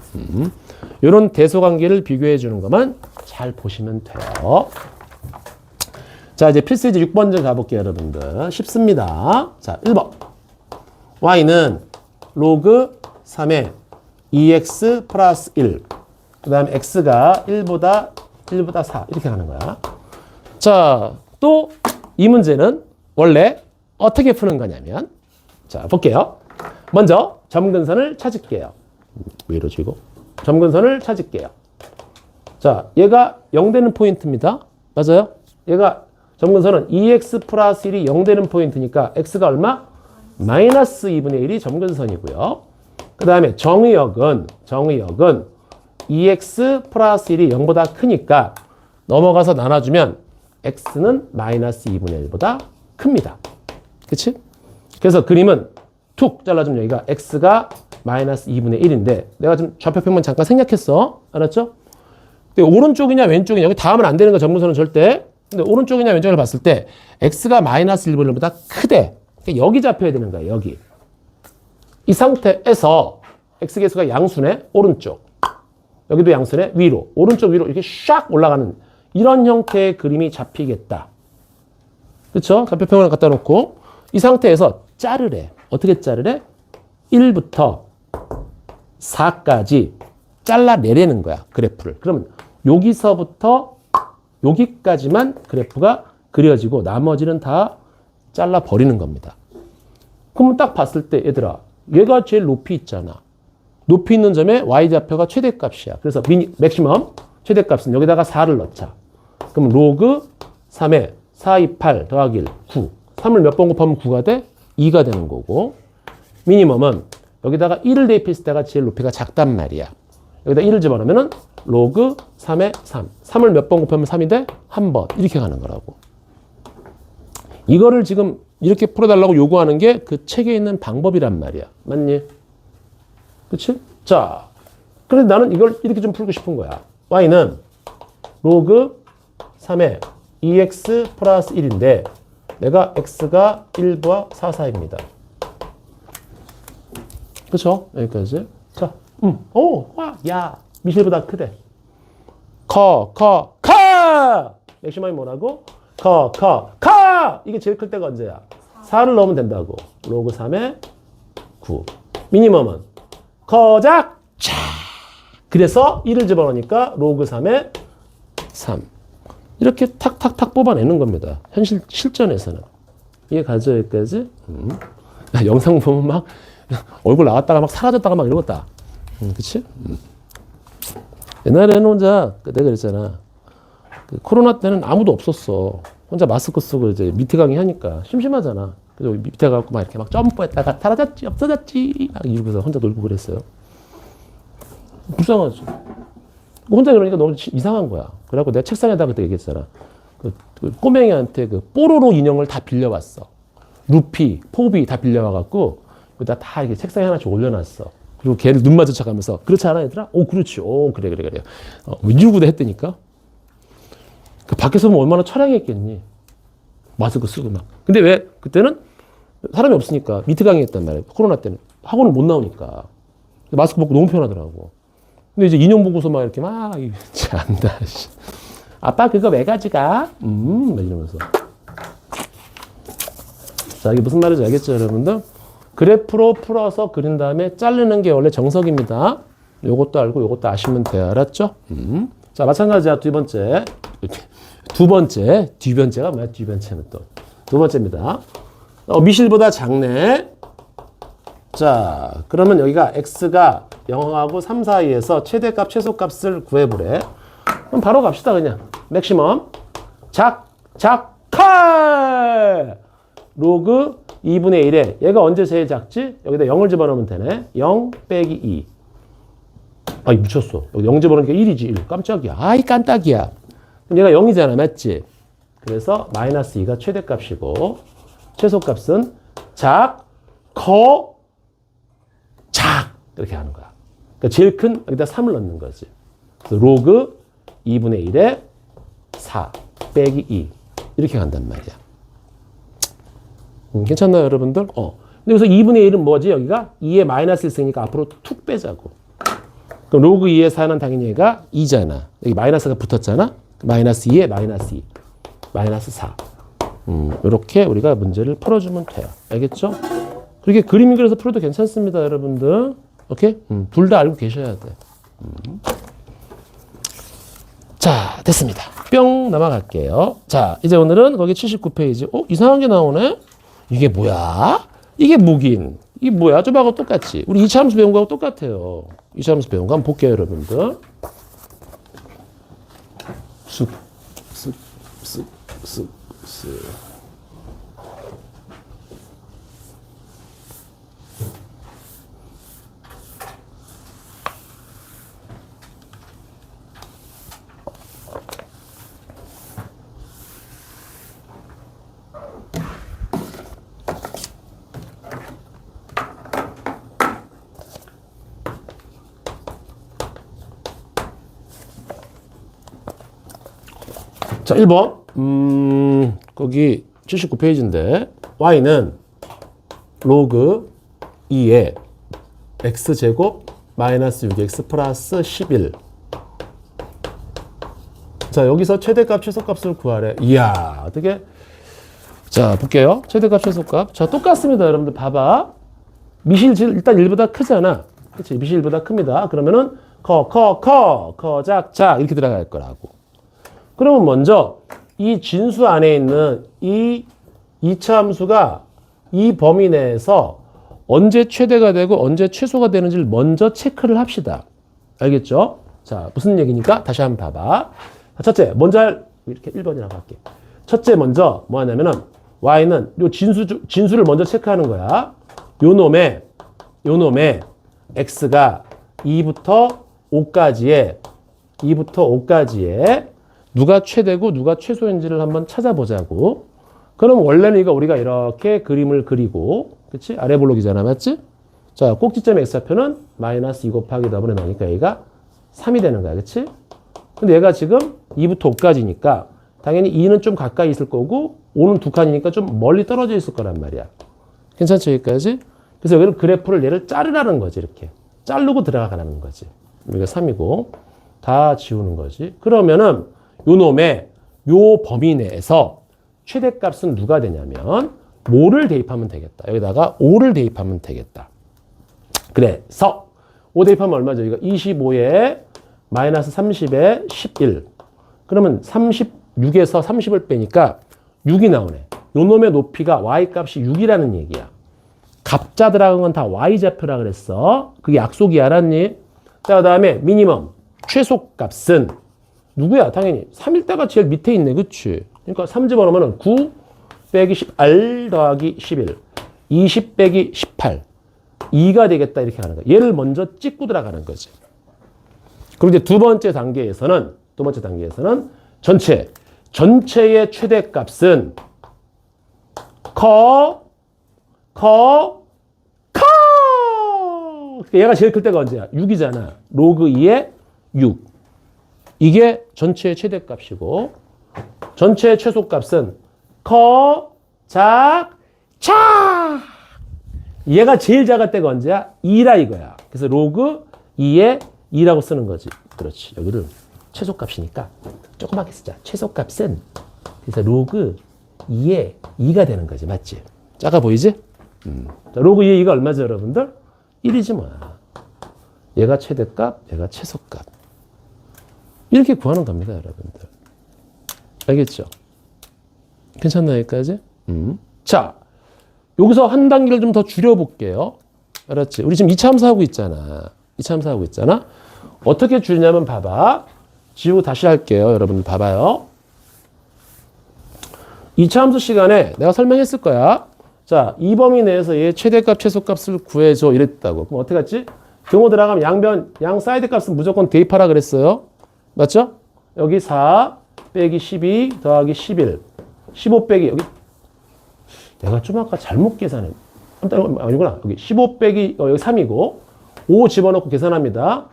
이런 대소관계를 비교해 주는 것만 잘 보시면 돼요. 자, 이제 필수 이제 6번 좀 가볼게요, 여러분들. 쉽습니다. 자, 1번. y는 로그 3의 2x 플러스 1. 그 다음에 x가 1보다 4. 이렇게 가는 거야. 자, 또 이 문제는 원래 어떻게 푸는 거냐면, 자, 볼게요. 먼저 점근선을 찾을게요. 왜 이러지 이거? 점근선을 찾을게요. 자, 얘가 0 되는 포인트입니다. 맞아요? 얘가 점근선은 2x 플러스 1이 0 되는 포인트니까 x가 얼마? 마이너스 2분의 1이 점근선이고요. 그 다음에 정의역은 2x 플러스 1이 0보다 크니까 넘어가서 나눠주면 x는 마이너스 2분의 1보다 큽니다. 그치? 그래서 그림은 툭 잘라주면 여기가 x가 마이너스 2분의 1인데 내가 지금 좌표평면 잠깐 생략했어. 알았죠? 근데 오른쪽이냐 왼쪽이냐 여기 다 하면 안 되는 거 점근선은 절대. 근데 오른쪽이냐 왼쪽을 봤을 때 x가 마이너스 1분의 1보다 크대. 그러니까 여기 잡혀야 되는 거야. 여기. 이 상태에서 x계수가 양수네. 오른쪽. 여기도 양수네. 위로. 오른쪽 위로 이렇게 샥 올라가는 이런 형태의 그림이 잡히겠다. 그렇죠? 좌표평면을 갖다 놓고 이 상태에서 자르래. 어떻게 자르래? 1부터 4까지 잘라내려는 거야. 그래프를. 그러면 여기서부터 여기까지만 그래프가 그려지고 나머지는 다 잘라버리는 겁니다. 그러면 딱 봤을 때 얘들아 얘가 제일 높이 있잖아. 높이 있는 점에 y좌표가 최대값이야. 그래서 맥시멈 최대값은 여기다가 4를 넣자. 그럼 로그 3에 4, 2, 8 더하기 1, 9. 3을 몇 번 곱하면 9가 돼? 2가 되는 거고. 미니멈은 여기다가 1을 대입했을 때가 제일 높이가 작단 말이야. 여기다 1을 집어넣으면 로그 3에 3. 3을 몇 번 곱하면 3이 돼? 한 번. 이렇게 가는 거라고. 이거를 지금 이렇게 풀어달라고 요구하는 게 그 책에 있는 방법이란 말이야. 맞니? 그치? 자, 그래서 나는 이걸 이렇게 좀 풀고 싶은 거야. y는 로그 3에 2x 플러스 1인데 내가 x가 1과 4, 4입니다. 그쵸? 여기까지. 자, 야, 미실보다 크대. 커! 맥시멈이 뭐라고? 커! 이게 제일 클 때가 언제야? 4를 넣으면 된다고. 로그 3에 9. 미니멈은 커작! 차! 그래서 1을 집어넣으니까 로그 3에 3. 이렇게 탁탁탁 뽑아내는 겁니다. 실전에서는. 이해 가죠, 여기까지? 영상 보면 막 얼굴 나왔다가 막 사라졌다가 막 이러겠다. 그치? 옛날에는 혼자, 내가 그랬잖아. 그 코로나 때는 아무도 없었어. 혼자 마스크 쓰고 이제 미트 강의 하니까 심심하잖아. 그래서 밑에 가고 막 이렇게 막 점프했다가 사라졌지, 없어졌지. 막 이러면서 혼자 놀고 그랬어요. 불쌍하지. 혼자 그러니까 너무 이상한 거야. 그래갖고 내가 책상에다 그때 얘기했잖아. 그 꼬맹이한테 그 뽀로로 인형을 다 빌려왔어. 루피, 포비 다 빌려와갖고, 여기다 다 이렇게 책상에 하나씩 올려놨어. 그리고 걔를 눈 마주쳐가면서 그렇지 않아 얘들아? 오 그렇지. 오 그래. 이러고도 했다니까. 그 밖에서 보면 얼마나 처량했겠니. 마스크 쓰고 막. 근데 왜 그때는 사람이 없으니까 미트 강의했단 말이에요. 코로나 때는 학원을 못 나오니까 마스크 벗고 너무 편하더라고. 근데 이제 인형 보고서 막 이렇게 막 참다. 아빠 그거 왜 가져가? 막 이러면서. 자 이게 무슨 말인지 알겠죠 여러분들? 그래프로 풀어서 그린 다음에 자르는 게 원래 정석입니다. 요것도 알고 요것도 아시면 돼요. 알았죠? 자 마찬가지야 두 번째. 뒤변체가 뭐야? 뒤변체는 또 두 번째입니다. 미실보다 작네. 자, 그러면 여기가 x가 0하고 3 사이에서 최대값, 최소값을 구해보래. 그럼 바로 갑시다, 그냥. 맥시멈. 칼! 로그 2분의 1에 얘가 언제 제일 작지? 여기다 0을 집어넣으면 되네. 0 빼기 2. 아이, 미쳤어. 여기 0 집어넣으니까 1이지, 1. 깜짝이야. 아이, 깜짝이야. 그럼 얘가 0이잖아, 맞지? 그래서 마이너스 2가 최대값이고, 최소값은 작. 이렇게 하는 거야. 그러니까 제일 큰 여기다 3을 넣는 거지. 그래서 로그 2분의 1에 4 빼기 2 이렇게 간단 말이야. 괜찮나요 여러분들? 근데 여기서 2분의 1은 뭐지? 여기가 2에 마이너스 1쓰니까 앞으로 툭 빼자고. 그럼 로그 2에 4는 당연히 얘가 2잖아. 여기 마이너스가 붙었잖아. 마이너스 2에 마이너스 2 마이너스 4 이렇게 우리가 문제를 풀어주면 돼요. 알겠죠? 그렇게 그림 그려서 풀어도 괜찮습니다, 여러분들. 오케이? 둘 다 알고 계셔야 돼. 자, 됐습니다. 뿅 넘어갈게요. 자, 이제 오늘은 거기 79페이지. 이상한 게 나오네? 이게 뭐야? 이게 뭐긴? 이게 뭐야? 저하고 똑같지? 우리 2차 함수 배운 거하고 똑같아요. 2차 함수 배운 거 한번 볼게요, 여러분들. 쓱. 자, 1번. 거기 79페이지인데, y는 로그 2에 x제곱 마이너스 6x 플러스 11. 자, 여기서 최대값, 최소값을 구하래. 이야, 어떻게. 자, 볼게요. 최대값, 최소값. 자, 똑같습니다. 여러분들 봐봐. 미실 일단 1보다 크잖아. 그치? 미실 1보다 큽니다. 그러면은 작 이렇게 들어갈 거라고. 그러면 먼저 이 진수 안에 있는 이 2차 함수가 이 범위 내에서 언제 최대가 되고 언제 최소가 되는지를 먼저 체크를 합시다. 알겠죠? 자, 무슨 얘기니까 다시 한번 봐봐. 첫째, 먼저 이렇게 1번이라고 할게. 첫째 먼저 뭐 하냐면은 y는 요 진수를 먼저 체크하는 거야. 요 놈의 x가 2부터 5까지에 누가 최대고 누가 최소인지를 한번 찾아보자고. 그럼 원래는 이거 우리가 이렇게 그림을 그리고, 그치? 아래 블록이잖아, 맞지? 자, 꼭지점 x좌표는 마이너스 2 곱하기 더블에 나니까 얘가 3이 되는 거야, 그치? 근데 얘가 지금 2부터 5까지니까 당연히 2는 좀 가까이 있을 거고 5는 두 칸이니까 좀 멀리 떨어져 있을 거란 말이야. 괜찮죠, 여기까지? 그래서 여기는 그래프를 얘를 자르라는 거지, 이렇게. 자르고 들어가라는 거지. 여기가 3이고 다 지우는 거지. 그러면은 요 놈의 요 범위 내에서 최대값은 누가 되냐면 뭐를 대입하면 되겠다. 여기다가 5를 대입하면 되겠다. 그래서 5 대입하면 얼마죠? 이거 25에 마이너스 30에 11. 그러면 36에서 30을 빼니까 6이 나오네. 요 놈의 높이가 y값이 6이라는 얘기야. 값자 들어간 건 다 y좌표라 그랬어. 그게 약속이 알았니? 자, 그 다음에 미니멈 최소값은 누구야? 당연히 3일 때가 제일 밑에 있네. 그치? 그러니까 3 집어넣으면 9 빼기 10, R 더하기 11, 20 빼기 18, 2가 되겠다. 이렇게 하는 거야. 얘를 먼저 찍고 들어가는 거지. 그리고 이제 두 번째 단계에서는 전체의 최대값은 얘가 제일 클 때가 언제야? 6이잖아. 로그 2의 6. 이게 전체의 최대값이고 전체의 최소값은 커, 작, 차. 얘가 제일 작을 때가 언제야? 2라 이거야. 그래서 로그 2의 2라고 쓰는 거지. 그렇지. 여기를 최소값이니까 조그맣게 쓰자. 최소값은 그래서 로그 2의 2가 되는 거지. 맞지? 작아 보이지? 자, 로그 2의 2가 얼마죠, 여러분들? 1이지 뭐. 얘가 최대값, 얘가 최소값. 이렇게 구하는 겁니다, 여러분들. 알겠죠? 괜찮나, 여기까지? 자, 여기서 한 단계를 좀 더 줄여볼게요. 알았지? 우리 지금 2차 함수 하고 있잖아. 2차 함수 하고 있잖아. 어떻게 줄이냐면 봐봐. 지우고 다시 할게요. 여러분 봐봐요. 2차 함수 시간에 내가 설명했을 거야. 자, 이 범위 내에서 얘 최대값, 최소값을 구해줘 이랬다고. 그럼 어떻게 했지? 등호 들어가면 양 사이드 값은 무조건 대입하라 그랬어요. 맞죠? 여기 4 빼기 12 더하기 11. 15 빼기 여기 내가 좀 아까 잘못 계산해. 아니구나. 여기 15 빼기 여기 3이고 5 집어넣고 계산합니다.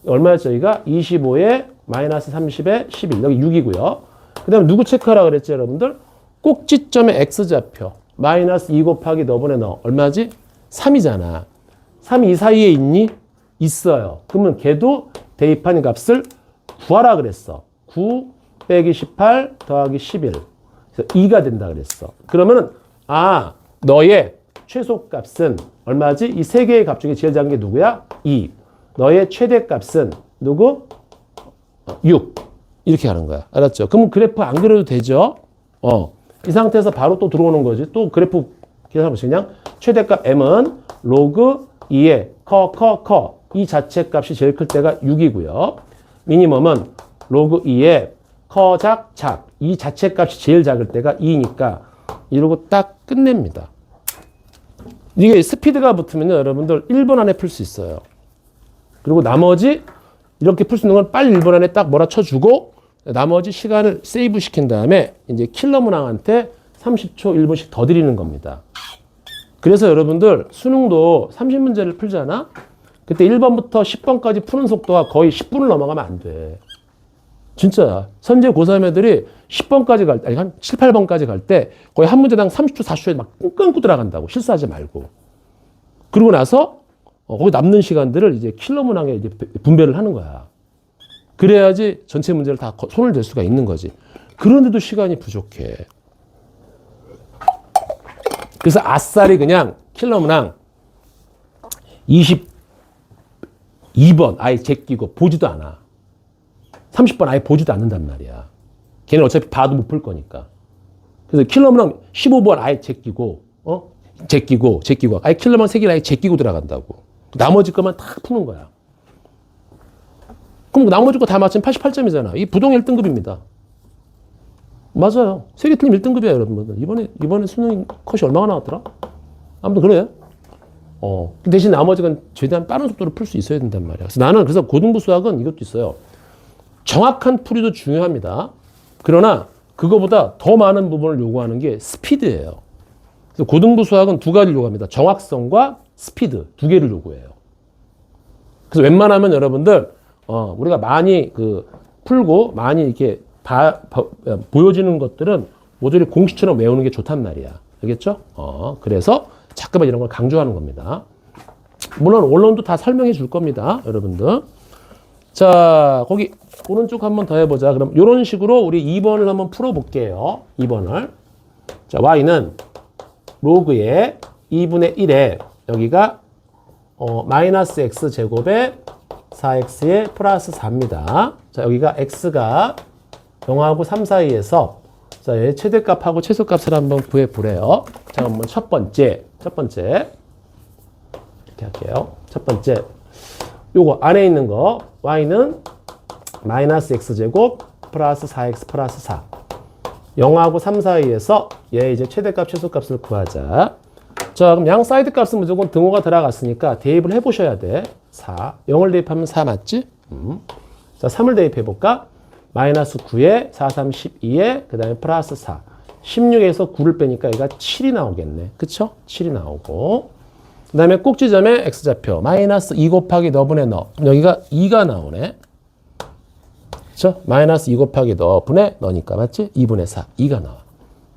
얼마였죠? 여기가 25에 마이너스 30에 11. 여기 6이고요. 그 다음에 누구 체크하라 그랬죠, 여러분들? 꼭지점의 x좌표. 마이너스 2 곱하기 너분의 너. 얼마지? 3이잖아. 3이 이 사이에 있니? 있어요. 그러면 걔도 대입한 값을 구하라 그랬어. 9 빼기 18 더하기 11. 그래서 2가 된다 그랬어. 그러면은 너의 최소값은 얼마지? 이 세 개의 값 중에 제일 작은 게 누구야? 2. 너의 최대값은 누구? 6. 이렇게 하는 거야. 알았죠? 그럼 그래프 안 그려도 되죠? 이 상태에서 바로 또 들어오는 거지. 또 그래프 계산해보시 그냥 최대값 m은 로그 2의 커. 이 자체 값이 제일 클 때가 6이고요. 미니멈은 로그 2의 커, 작. 이 자체 값이 제일 작을 때가 2니까 이러고 딱 끝냅니다. 이게 스피드가 붙으면 여러분들 1분 안에 풀 수 있어요. 그리고 나머지 이렇게 풀 수 있는 건 빨리 1분 안에 딱 몰아쳐주고 나머지 시간을 세이브 시킨 다음에 이제 킬러 문항한테 30초 1분씩 더 드리는 겁니다. 그래서 여러분들 수능도 30문제를 풀잖아? 그때 1번부터 10번까지 푸는 속도가 거의 10분을 넘어가면 안 돼. 진짜야. 선제 고3 애들이 10번까지 갈 때, 아니, 한 7, 8번까지 갈 때 거의 한 문제당 30초, 40초에 막 끊고 들어간다고. 실수하지 말고. 그러고 나서 거기 남는 시간들을 이제 킬러 문항에 이제 분배를 하는 거야. 그래야지 전체 문제를 다 손을 댈 수가 있는 거지. 그런데도 시간이 부족해. 그래서 아싸리 그냥 킬러 문항 22번 아예 제끼고 보지도 않아. 30번 아예 보지도 않는단 말이야. 걔는 어차피 봐도 못 풀 거니까. 그래서 킬러 문항 15번 아예 제끼고 제끼고 아예 킬러 문항 3개를 아예 제끼고 들어간다고. 나머지 것만 다 푸는 거야. 그럼 나머지 거 다 맞추면 88점이잖아. 이 부동 1등급입니다. 맞아요. 세계 틀림 1등급이야, 여러분들. 이번에 수능 컷이 얼마나 나왔더라? 아무튼 그래요. 대신 나머지 건 최대한 빠른 속도로 풀 수 있어야 된단 말이야. 그래서 나는 고등부 수학은 이것도 있어요. 정확한 풀이도 중요합니다. 그러나 그거보다 더 많은 부분을 요구하는 게 스피드예요. 그래서 고등부 수학은 두 가지를 요구합니다. 정확성과 스피드 두 개를 요구해요. 그래서 웬만하면 여러분들 우리가 많이 풀고 많이 이렇게 보여지는 것들은 모조리 공식처럼 외우는 게 좋단 말이야. 알겠죠? 그래서 자꾸만 이런 걸 강조하는 겁니다. 물론 언론도 다 설명해 줄 겁니다. 여러분들. 자, 거기 오른쪽 한번 더 해보자. 그럼 이런 식으로 우리 2번을 한번 풀어볼게요. 2번을. 자, y는 로그의 2분의 1에 여기가 마이너스 x제곱에 4x에 플러스 4입니다. 자, 여기가 x가 0하고 3 사이에서 자, 얘 최대값하고 최소값을 한번 구해보래요. 자, 한번 첫 번째 이렇게 할게요. 첫 번째 요거 안에 있는 거 y는 마이너스 x제곱 플러스 4x 플러스 4 0하고 3 사이에서 얘 이제 최대값 최소값을 구하자. 자, 그럼 양 사이드 값은 무조건 등호가 들어갔으니까 대입을 해보셔야 돼. 4 0을 대입하면 4 맞지? 자, 3을 대입해볼까? 마이너스 9에 4, 3, 12에 그 다음에 플러스 4 16에서 9를 빼니까 얘가 7이 나오겠네. 그쵸? 7이 나오고 그 다음에 꼭지점에 x좌표 마이너스 2 곱하기 너분의 너. 여기가 2가 나오네. 그렇죠? 마이너스 2 곱하기 너분의 너니까 맞지? 2분의 4. 2가 나와.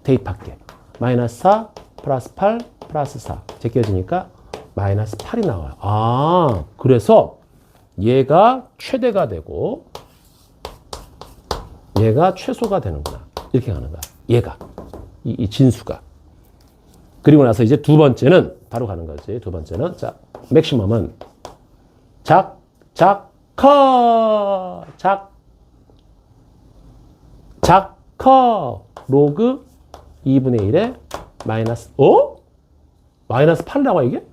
대입할게. 마이너스 4 플러스 8 플러스 4. 제껴지니까 마이너스 8이 나와요. 아, 그래서 얘가 최대가 되고 얘가 최소가 되는구나. 이렇게 가는 거야. 얘가. 이 진수가. 그리고 나서 이제 두 번째는 바로 가는 거지. 두 번째는 자, 맥시멈은 커. 커. 로그 2분의 1에 마이너스 마이너스 8 나와 이게?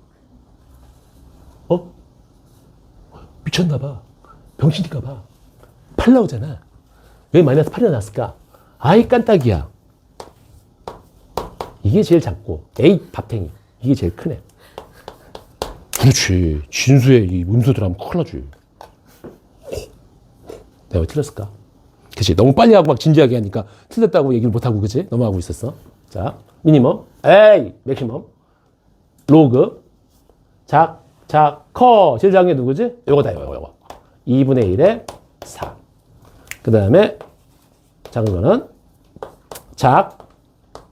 미쳤나 봐. 병신인가 봐. 8 나오잖아. 왜 마이너스 8이 나왔을까? 아이 깐딱이야. 이게 제일 작고 에이 밥탱이. 이게 제일 크네. 그렇지. 진수에 이 음수 들어가면 큰일 나지. 내가 왜 틀렸을까? 그치. 너무 빨리 하고 막 진지하게 하니까 틀렸다고 얘기를 못하고 그치? 너무 하고 있었어. 자, 미니멈 맥시멈 로그 커. 제일 작은 게 누구지? 요거다, 요거. 2분의 1에 4. 그 다음에 작은 거는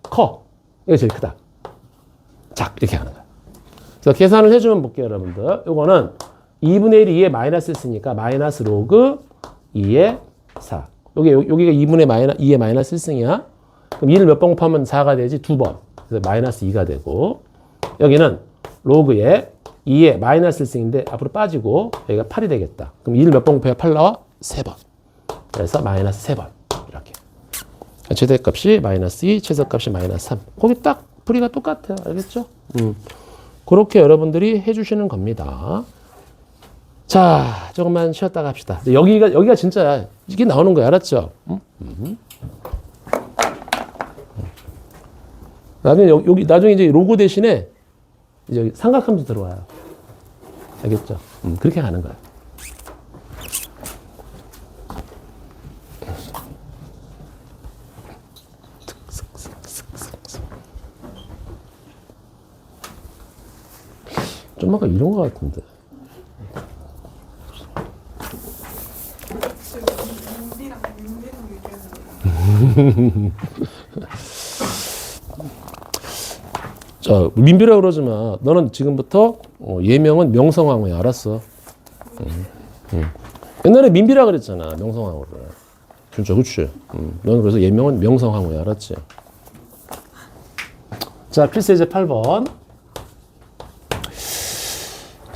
커. 이게 제일 크다. 이렇게 하는 거야. 그래서 계산을 해주면 볼게요, 여러분들. 요거는 2분의 1이 2에 마이너스 있으니까 마이너스 로그 2에 4. 여기가 2에 마이너스 1승이야. 그럼 2를 몇 번 곱하면 4가 되지? 2번. 그래서 마이너스 2가 되고, 여기는 로그에 2에 마이너스 1승인데 앞으로 빠지고 여기가 8이 되겠다. 그럼 2를 몇 번 곱해야 8 나와? 3번. 그래서 마이너스 3번. 이렇게. 최대값이 마이너스 2, 최소값이 마이너스 3. 거기 딱 풀이가 똑같아요. 알겠죠? 그렇게 여러분들이 해주시는 겁니다. 자, 조금만 쉬었다가 합시다. 여기가 진짜 이게 나오는 거야. 알았죠? 나중에 이제 로고 대신에 이제 삼각함수 들어와요. 알겠죠? 그렇게 가는 거야. 좀 아까 이런 거 같은데. 민비랑 얘기하는 자, 민비라고 그러지 마. 너는 지금부터 예명은 명성황후야. 알았어? 옛날에 민비라 그랬잖아. 명성황후를. 진짜 그치? 너는 그래서 예명은 명성황후야. 알았지? 자, 필수 이제 8번.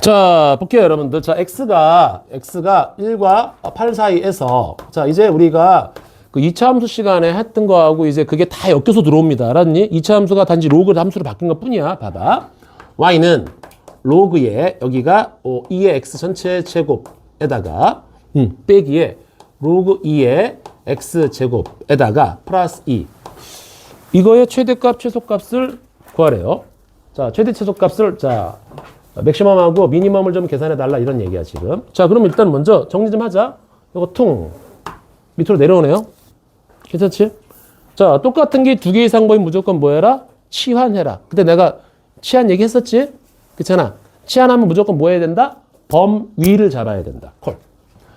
자, 볼게요, 여러분들. 자, x가 1과 8 사이에서, 자, 이제 우리가 그 2차 함수 시간에 했던 거하고 이제 그게 다 엮여서 들어옵니다. 알았니? 2차 함수가 단지 로그 함수로 바뀐 것 뿐이야. 봐봐. y는 로그에 여기가 2의 x 전체 제곱에다가 빼기에 로그 2의 x 제곱에다가 플러스 2. 이거의 최대값, 최소값을 구하래요. 자, 최대 최소값을 자, 맥시멈하고 미니멈을 좀 계산해 달라 이런 얘기야, 지금. 자, 그럼 일단 먼저 정리 좀 하자. 이거 퉁 밑으로 내려오네요. 괜찮지? 자, 똑같은 게 두 개 이상 보이면 무조건 뭐 해라? 치환해라. 그때 내가 치환 얘기했었지? 그렇잖아. 치환하면 무조건 뭐 해야 된다? 범위를 잡아야 된다. 콜.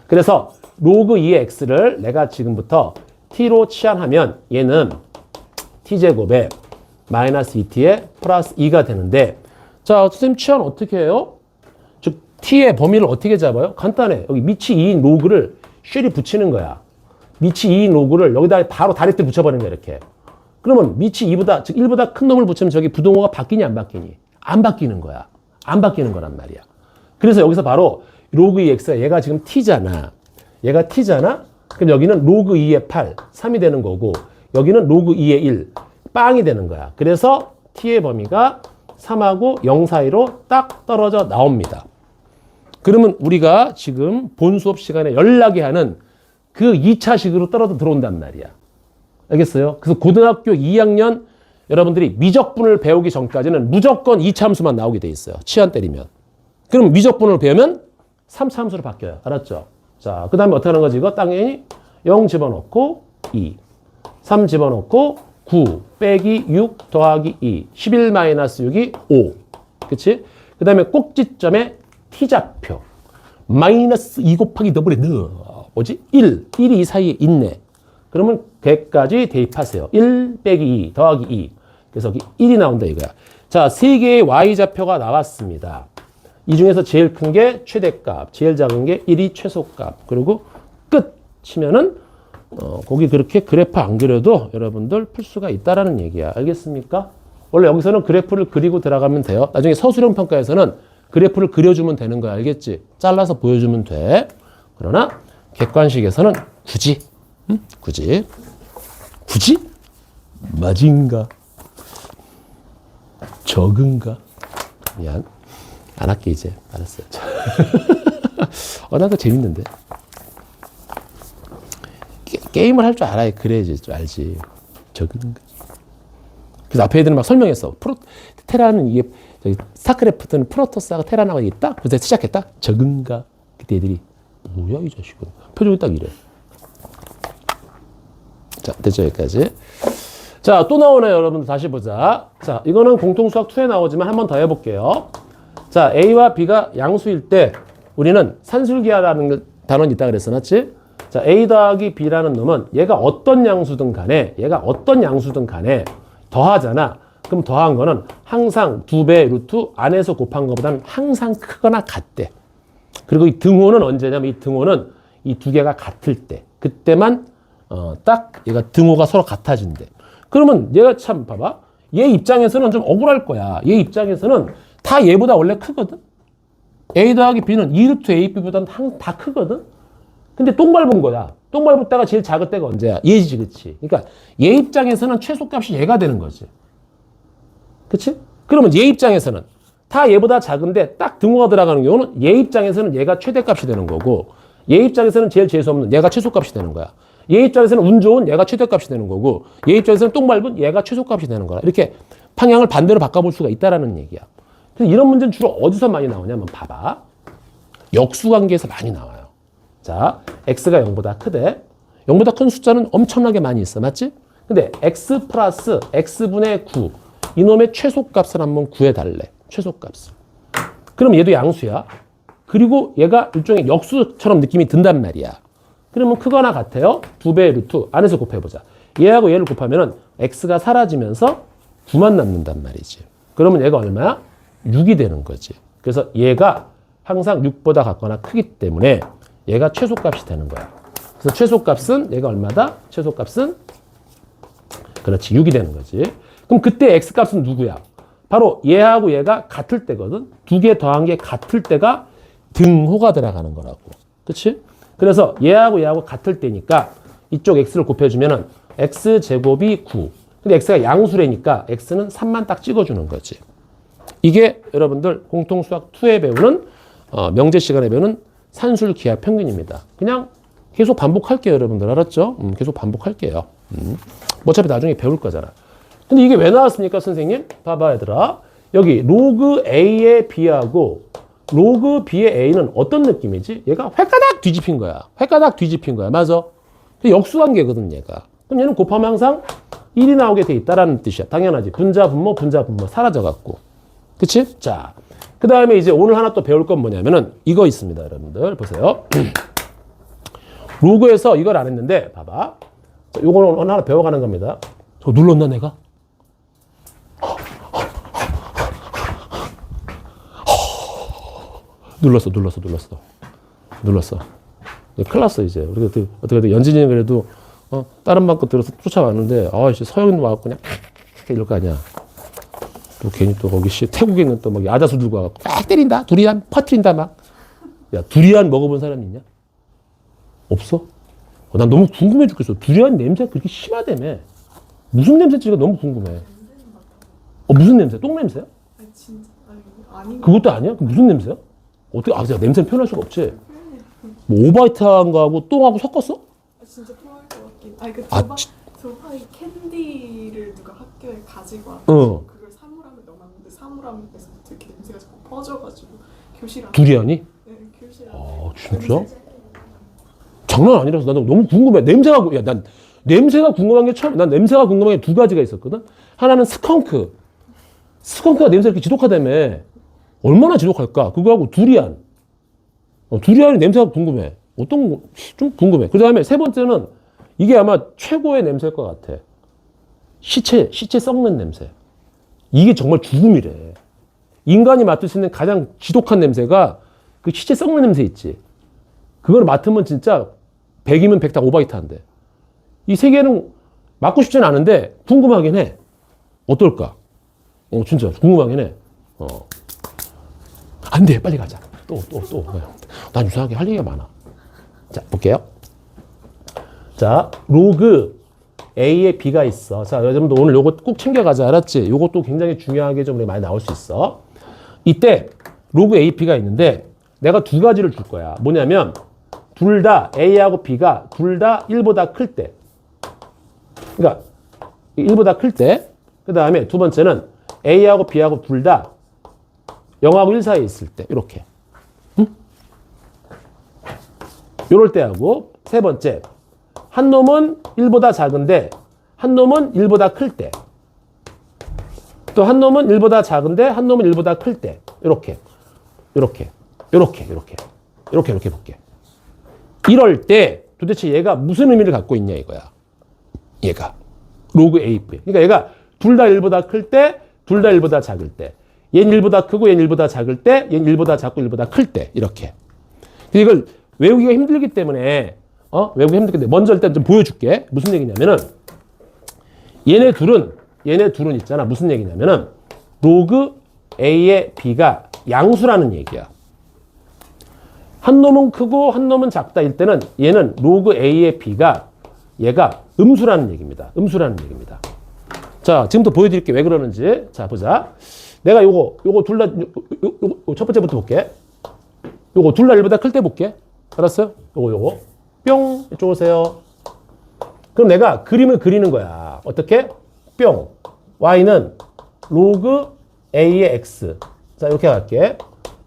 그래서 로그 2의 x를 내가 지금부터 t로 치환하면 얘는 t제곱에 마이너스 2t에 플러스 2가 되는데, 자, 선생님 치환 어떻게 해요? 즉 t의 범위를 어떻게 잡아요? 간단해. 여기 밑이 2인 로그를 쉘이 붙이는 거야. 밑이 2인 로그를 여기다 바로 다리띠 붙여버리는 거야, 이렇게. 그러면 밑이 2보다, 즉 1보다 큰 놈을 붙이면 저기 부동호가 바뀌니 안 바뀌니? 안 바뀌는 거야. 안 바뀌는 거란 말이야. 그래서 여기서 바로 로그 2x가 얘가 지금 t잖아. 얘가 t잖아? 그럼 여기는 로그 2의 8, 3이 되는 거고, 여기는 로그 2의 1, 빵이 되는 거야. 그래서 t의 범위가 3하고 0 사이로 딱 떨어져 나옵니다. 그러면 우리가 지금 본 수업 시간에 연락이 하는 그 2차식으로 떨어져 들어온단 말이야. 알겠어요? 그래서 고등학교 2학년 여러분들이 미적분을 배우기 전까지는 무조건 2차 함수만 나오게 돼 있어요. 치환 때리면. 그럼 미적분을 배우면 3차 함수로 바뀌어요. 알았죠? 자, 그 다음에 어떻게 하는 거지? 이거 당연히 0 집어넣고 2, 3 집어넣고 9 빼기 6 더하기 2, 11 마이너스 6이 5. 그치? 그 다음에 꼭지점에 t좌표. 마이너스 2 곱하기 더블에 뭐지? 1이 이 사이에 있네. 그러면 걔까지 대입하세요. 1 빼기 2 더하기 2. 그래서 여기 1이 나온다 이거야. 자, 세 개의 y좌표가 나왔습니다. 이 중에서 제일 큰 게 최대값, 제일 작은 게 1이 최소값. 그리고 끝 치면은 거기 그렇게 그래프 안 그려도 여러분들 풀 수가 있다라는 얘기야. 알겠습니까? 원래 여기서는 그래프를 그리고 들어가면 돼요. 나중에 서술형 평가에서는 그래프를 그려주면 되는 거야. 알겠지? 잘라서 보여주면 돼. 그러나 객관식에서는 굳이 맞은가 적은가 미안 안 할게 이제 알았어요. 난 그거 재밌는데 게임을 할 줄 알아야 그래야지 좀 알지. 적은가. 그래서 앞에 애들은 막 설명했어. 테라는 이게 스타크래프트는 프로토스하고 테라나가 있다. 그래서 시작했다. 적은가. 그때 애들이 뭐야 이 자식은. 표정이 딱 이래. 자, 됐죠 여기까지. 자, 또 나오네요 여러분들. 다시 보자. 자, 이거는 공통수학 2에 나오지만 한 번 더 해볼게요. 자, A와 B가 양수일 때 우리는 산술기하라는 단원이 있다 그랬어 맞지? 자, A 더하기 B라는 놈은 얘가 어떤 양수든 간에 더하잖아. 그럼 더한 거는 항상 2배 루트 안에서 곱한 것보다는 항상 크거나 같대. 그리고 이 등호는 언제냐면 이 등호는 이 두 개가 같을 때 그때만 딱 얘가 등호가 서로 같아진대. 그러면 얘가 참 봐봐. 얘 입장에서는 좀 억울할 거야. 얘 입장에서는 다 얘보다 원래 크거든. A 더하기 B는 2루트 AB보다는 다 크거든. 근데 똥 밟은 거야. 똥 밟을 때가 제일 작을 때가 언제야? 얘지, 그치? 그러니까 얘 입장에서는 최소값이 얘가 되는 거지. 그치? 그러면 얘 입장에서는 다 얘보다 작은데 딱 등호가 들어가는 경우는 얘 입장에서는 얘가 최대값이 되는 거고 얘 입장에서는 제일 재수 없는 얘가 최소값이 되는 거야. 얘 입장에서는 운 좋은 얘가 최대값이 되는 거고 얘 입장에서는 똥 밟은 얘가 최소값이 되는 거야. 이렇게 방향을 반대로 바꿔볼 수가 있다라는 얘기야. 그래서 이런 문제는 주로 어디서 많이 나오냐면 봐봐. 역수관계에서 많이 나와요. 자, x가 0보다 크대. 0보다 큰 숫자는 엄청나게 많이 있어. 맞지? 근데 x 플러스 x분의 9 이놈의 최소값을 한번 구해달래. 최소값을. 그럼 얘도 양수야. 그리고 얘가 일종의 역수처럼 느낌이 든단 말이야. 그러면 크거나 같아요. 2배 루트 안에서 곱해보자. 얘하고 얘를 곱하면은 x가 사라지면서 9만 남는단 말이지. 그러면 얘가 얼마야? 6이 되는 거지. 그래서 얘가 항상 6보다 같거나 크기 때문에 얘가 최소값이 되는 거야. 그래서 최소값은 얘가 얼마다? 최소값은 그렇지 6이 되는 거지. 그럼 그때 x값은 누구야? 바로 얘하고 얘가 같을 때거든. 두 개 더한 게 같을 때가 등호가 들어가는 거라고. 그치? 그래서 얘하고 얘하고 같을 때니까 이쪽 x를 곱해주면은 x제곱이 9. 근데 x가 양수래니까 x는 3만 딱 찍어주는 거지. 이게 여러분들 공통수학 2에 배우는 명제 시간에 배우는 산술기하 평균입니다. 그냥 계속 반복할게요 여러분들. 알았죠? 계속 반복할게요. 뭐 어차피 나중에 배울 거잖아. 근데 이게 왜 나왔습니까 선생님? 봐봐 얘들아. 여기 로그 A의 B하고 로그 B의 A는 어떤 느낌이지? 얘가 획가닥 뒤집힌 거야. 획가닥 뒤집힌 거야. 맞아? 역수관계거든 얘가. 그럼 얘는 곱하면 항상 1이 나오게 돼 있다라는 뜻이야. 당연하지. 분자, 분모 사라져갖고. 그치? 자, 그 다음에 이제 오늘 하나 또 배울 건 뭐냐면은 이거 있습니다. 여러분들 보세요. 로그에서 이걸 안 했는데 봐봐. 요거는 하나 배워가는 겁니다. 저 눌렀나 내가? 눌렀어. 큰일 났어 이제. 우리가 어떻게 연진이는 그래도 다른 방 거 들어서 쫓아왔는데 이제 서영이도 와갖고 그냥 이럴 거 아니야. 또 괜히 또 거기 태국에 있는 또 막 야자수 들고 와갖고 막 때린다. 두리안 퍼트린다 막. 야 두리안 먹어본 사람 있냐? 없어? 난 너무 궁금해 죽겠어. 두리안 냄새가 그렇게 심하다며. 무슨 냄새인지가 너무 궁금해. 무슨 냄새? 똥 냄새야? 아니 진짜 아니 그것도 아니야? 그 무슨 냄새야? 어떻게 제가 냄새는 표현할 수가 없지. 뭐 오바이트한 거하고 똥하고 섞었어? 진짜 토할 것 같긴. 아니 그 아, 두바이 캔디를 누가 학교에 가지고 와서 그걸 사물함에 넣어놨는데 사물함에서 이렇게 냄새가 자꾸 퍼져가지고 교실 안에. 두리안이? 네, 교실 안에. 진짜? 장난 아니라서 나 너무 궁금해. 난 냄새가 궁금한 게 난 냄새가 궁금한 게 두 가지가 있었거든. 하나는 스컹크가 냄새 이렇게 지독하다며. 얼마나 지독할까? 그거하고 두리안. 두리안의 냄새가 궁금해. 어떤 거, 좀 궁금해. 그 다음에 세 번째는 이게 아마 최고의 냄새일 것 같아. 시체 썩는 냄새. 이게 정말 죽음이래. 인간이 맡을 수 있는 가장 지독한 냄새가 그 시체 썩는 냄새 있지. 그걸 맡으면 진짜 100이면 100 다 오바이트한데. 이 세 개는 맡고 싶진 않은데 궁금하긴 해. 어떨까? 진짜 궁금하긴 해. 안 돼, 빨리 가자. 또. 난 이상하게 할 얘기가 많아. 자, 볼게요. 자, 로그 A에 B가 있어. 자, 여러분들 오늘 요거 꼭 챙겨가자. 알았지? 요것도 굉장히 중요하게 좀 많이 나올 수 있어. 이때 로그 A, B가 있는데 내가 두 가지를 줄 거야. 뭐냐면 둘 다 A하고 B가 둘 다 1보다 클 때. 그러니까 1보다 클 때. 그 다음에 두 번째는 A하고 B하고 둘 다 0하고 1 사이에 있을 때. 이렇게. 응? 요럴 때 하고 세 번째. 한 놈은 1보다 작은데 한 놈은 1보다 클 때. 또 한 놈은 1보다 작은데 한 놈은 1보다 클 때. 이렇게 볼게. 이럴 때 도대체 얘가 무슨 의미를 갖고 있냐 이거야. 얘가 로그 AF. 그러니까 얘가 둘 다 1보다 클 때, 둘 다 1보다 작을 때. 얘는 1보다 크고 얘는 1보다 작을 때, 얘는 1보다 작고 1보다 클 때. 이렇게. 이걸 외우기가 힘들기 때문에 외우기 힘들기 때문에 먼저 일단 좀 보여줄게. 무슨 얘기냐면은 얘네 둘은 있잖아. 무슨 얘기냐면은 로그 A의 B가 양수라는 얘기야. 한 놈은 크고 한 놈은 작다 일 때는 얘는 로그 A의 B가 얘가 음수라는 얘기입니다. 자, 지금부터 보여드릴게. 왜 그러는지. 자, 보자. 내가 요거 둘 다, 첫 번째부터 볼게. 요거 둘 다 1보다 클 때 볼게. 알았어요? 요거. 뿅. 이쪽 오세요. 그럼 내가 그림을 그리는 거야. 어떻게? 뿅. Y는 로그 A의 X. 자, 이렇게 갈게.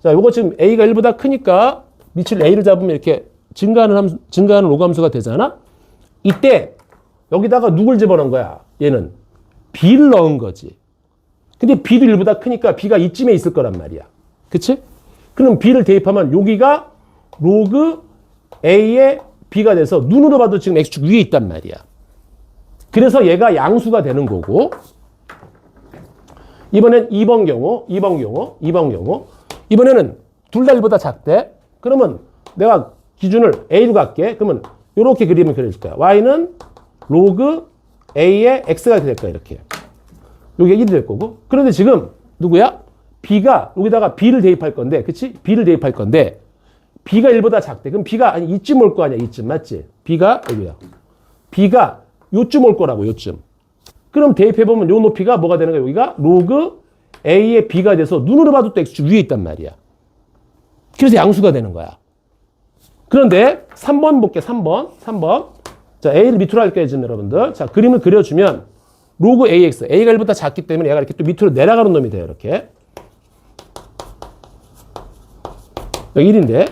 자, 요거 지금 A가 1보다 크니까 밑을 A를 잡으면 이렇게 증가하는 로그 함수가 되잖아? 이때 여기다가 누굴 집어넣은 거야? 얘는 B를 넣은 거지. 근데 B도 1보다 크니까 B가 이쯤에 있을 거란 말이야. 그치? 그럼 B를 대입하면 여기가 로그 A의 B가 돼서 눈으로 봐도 지금 X축 위에 있단 말이야. 그래서 얘가 양수가 되는 거고 이번엔 2번 경우 이번에는 둘 다 1보다 작대. 그러면 내가 기준을 A로 갈게. 그러면 이렇게 그림을 그려줄 거야. Y는 로그 A의 X가 될 거야. 이렇게. 여기가 1이 될 거고. 그런데 지금 누구야? B가 여기다가 B를 대입할 건데, 그치? B를 대입할 건데 B가 1보다 작대. 그럼 B가 아니 이쯤 올 거 아니야. 이쯤 맞지? B가 여기야. B가 요쯤 올 거라고. 요쯤. 그럼 대입해보면 요 높이가 뭐가 되는 거야? 여기가 로그 A의 B가 돼서 눈으로 봐도 또 X축 위에 있단 말이야. 그래서 양수가 되는 거야. 그런데 3번 볼게. 3번. 자, A를 밑으로 할게요, 지금 여러분들. 자, 그림을 그려주면 로그 AX. A가 1보다 작기 때문에 얘가 이렇게 또 밑으로 내려가는 놈이 돼요. 이렇게. 여기 1인데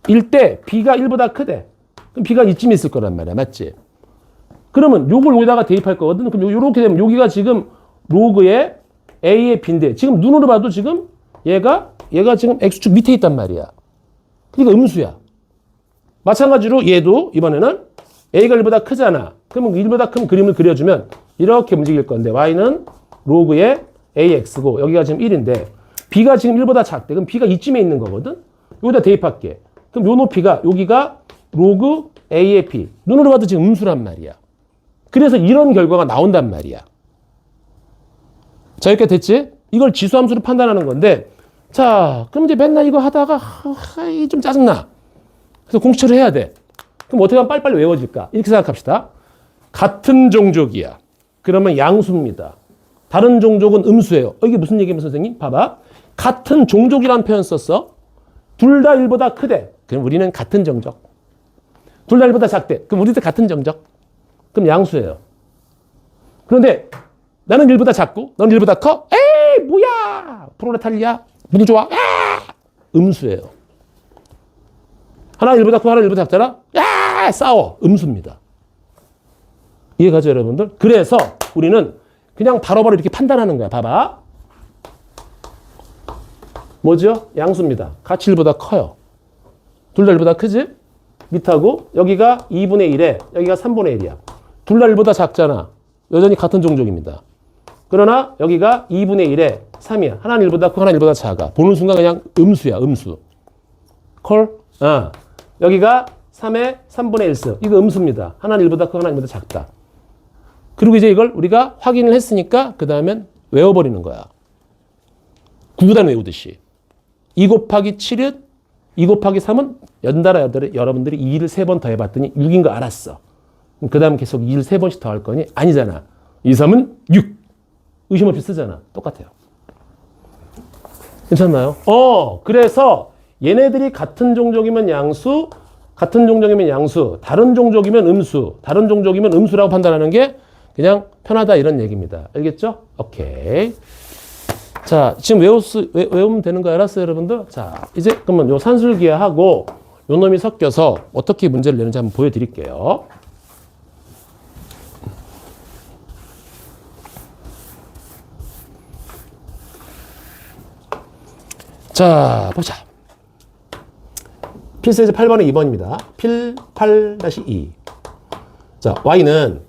1대 B가 1보다 크대. 그럼 B가 이쯤에 있을 거란 말이야. 맞지? 그러면 요걸 여기다가 대입할 거거든. 그럼 요렇게 되면 여기가 지금 로그의 A의 B인데 지금 눈으로 봐도 지금 얘가 지금 X축 밑에 있단 말이야. 그러니까 음수야. 마찬가지로 얘도 이번에는 A가 1보다 크잖아. 그러면 1보다 큰 그림을 그려주면 이렇게 움직일 건데 Y는 로그의 AX고 여기가 지금 1인데 B가 지금 1보다 작대. 그럼 B가 이쯤에 있는 거거든. 여기다 대입할게. 그럼 요 높이가 여기가 로그 A의 B. 눈으로 봐도 지금 음수란 말이야. 그래서 이런 결과가 나온단 말이야. 자, 이렇게 됐지? 이걸 지수함수로 판단하는 건데 자, 그럼 이제 맨날 이거 하다가 좀 짜증나. 그래서 공식처리 해야 돼. 그럼 어떻게 하면 빨리빨리 외워질까? 이렇게 생각합시다. 같은 종족이야. 그러면 양수입니다. 다른 종족은 음수예요. 이게 무슨 얘기예요, 선생님? 봐봐. 같은 종족이라는 표현 썼어. 둘 다 1보다 크대. 그럼 우리는 같은 종족. 둘 다 1보다 작대. 그럼 우리도 같은 종족. 그럼 양수예요. 그런데 나는 1보다 작고 너는 1보다 커? 에이 뭐야. 프로레탈리아. 무슨 좋아? 음수예요. 하나 1보다 크고 하나 1보다 작잖아? 싸워. 음수입니다. 이해가죠, 여러분들? 그래서 우리는 그냥 바로바로 이렇게 판단하는 거야. 봐봐. 뭐죠? 양수입니다. 같이 1보다 커요. 둘 다 1보다 크지? 밑하고 여기가 2분의 1에 여기가 3분의 1이야. 둘 다 1보다 작잖아. 여전히 같은 종족입니다. 그러나 여기가 2분의 1에 3이야. 하나는 1보다 크고 하나는 1보다 작아. 보는 순간 그냥 음수야. 음수. 콜? 여기가 3에 3분의 1수. 이거 음수입니다. 하나는 1보다 크고 하나는 1보다 작다. 그리고 이제 이걸 우리가 확인을 했으니까 그 다음엔 외워버리는 거야. 구구단 외우듯이. 2 곱하기 7은 2 곱하기 3은 연달아 여러분들이 2를 3번 더 해봤더니 6인 거 알았어. 그 다음 계속 2를 3번씩 더 할 거니? 아니잖아. 2, 3은 6. 의심 없이 쓰잖아. 똑같아요. 괜찮나요? 그래서 얘네들이 같은 종족이면 양수, 같은 종족이면 양수, 다른 종족이면 음수, 다른 종족이면 음수라고 판단하는 게 그냥 편하다 이런 얘기입니다. 알겠죠? 오케이. 자, 지금 외우면 되는 거 알았어요, 여러분들? 자, 이제 그러면 요 산술기하고 요 놈이 섞여서 어떻게 문제를 내는지 한번 보여드릴게요. 자, 보자. 필세제 8번에 2번입니다. 필 8-2. 자, y는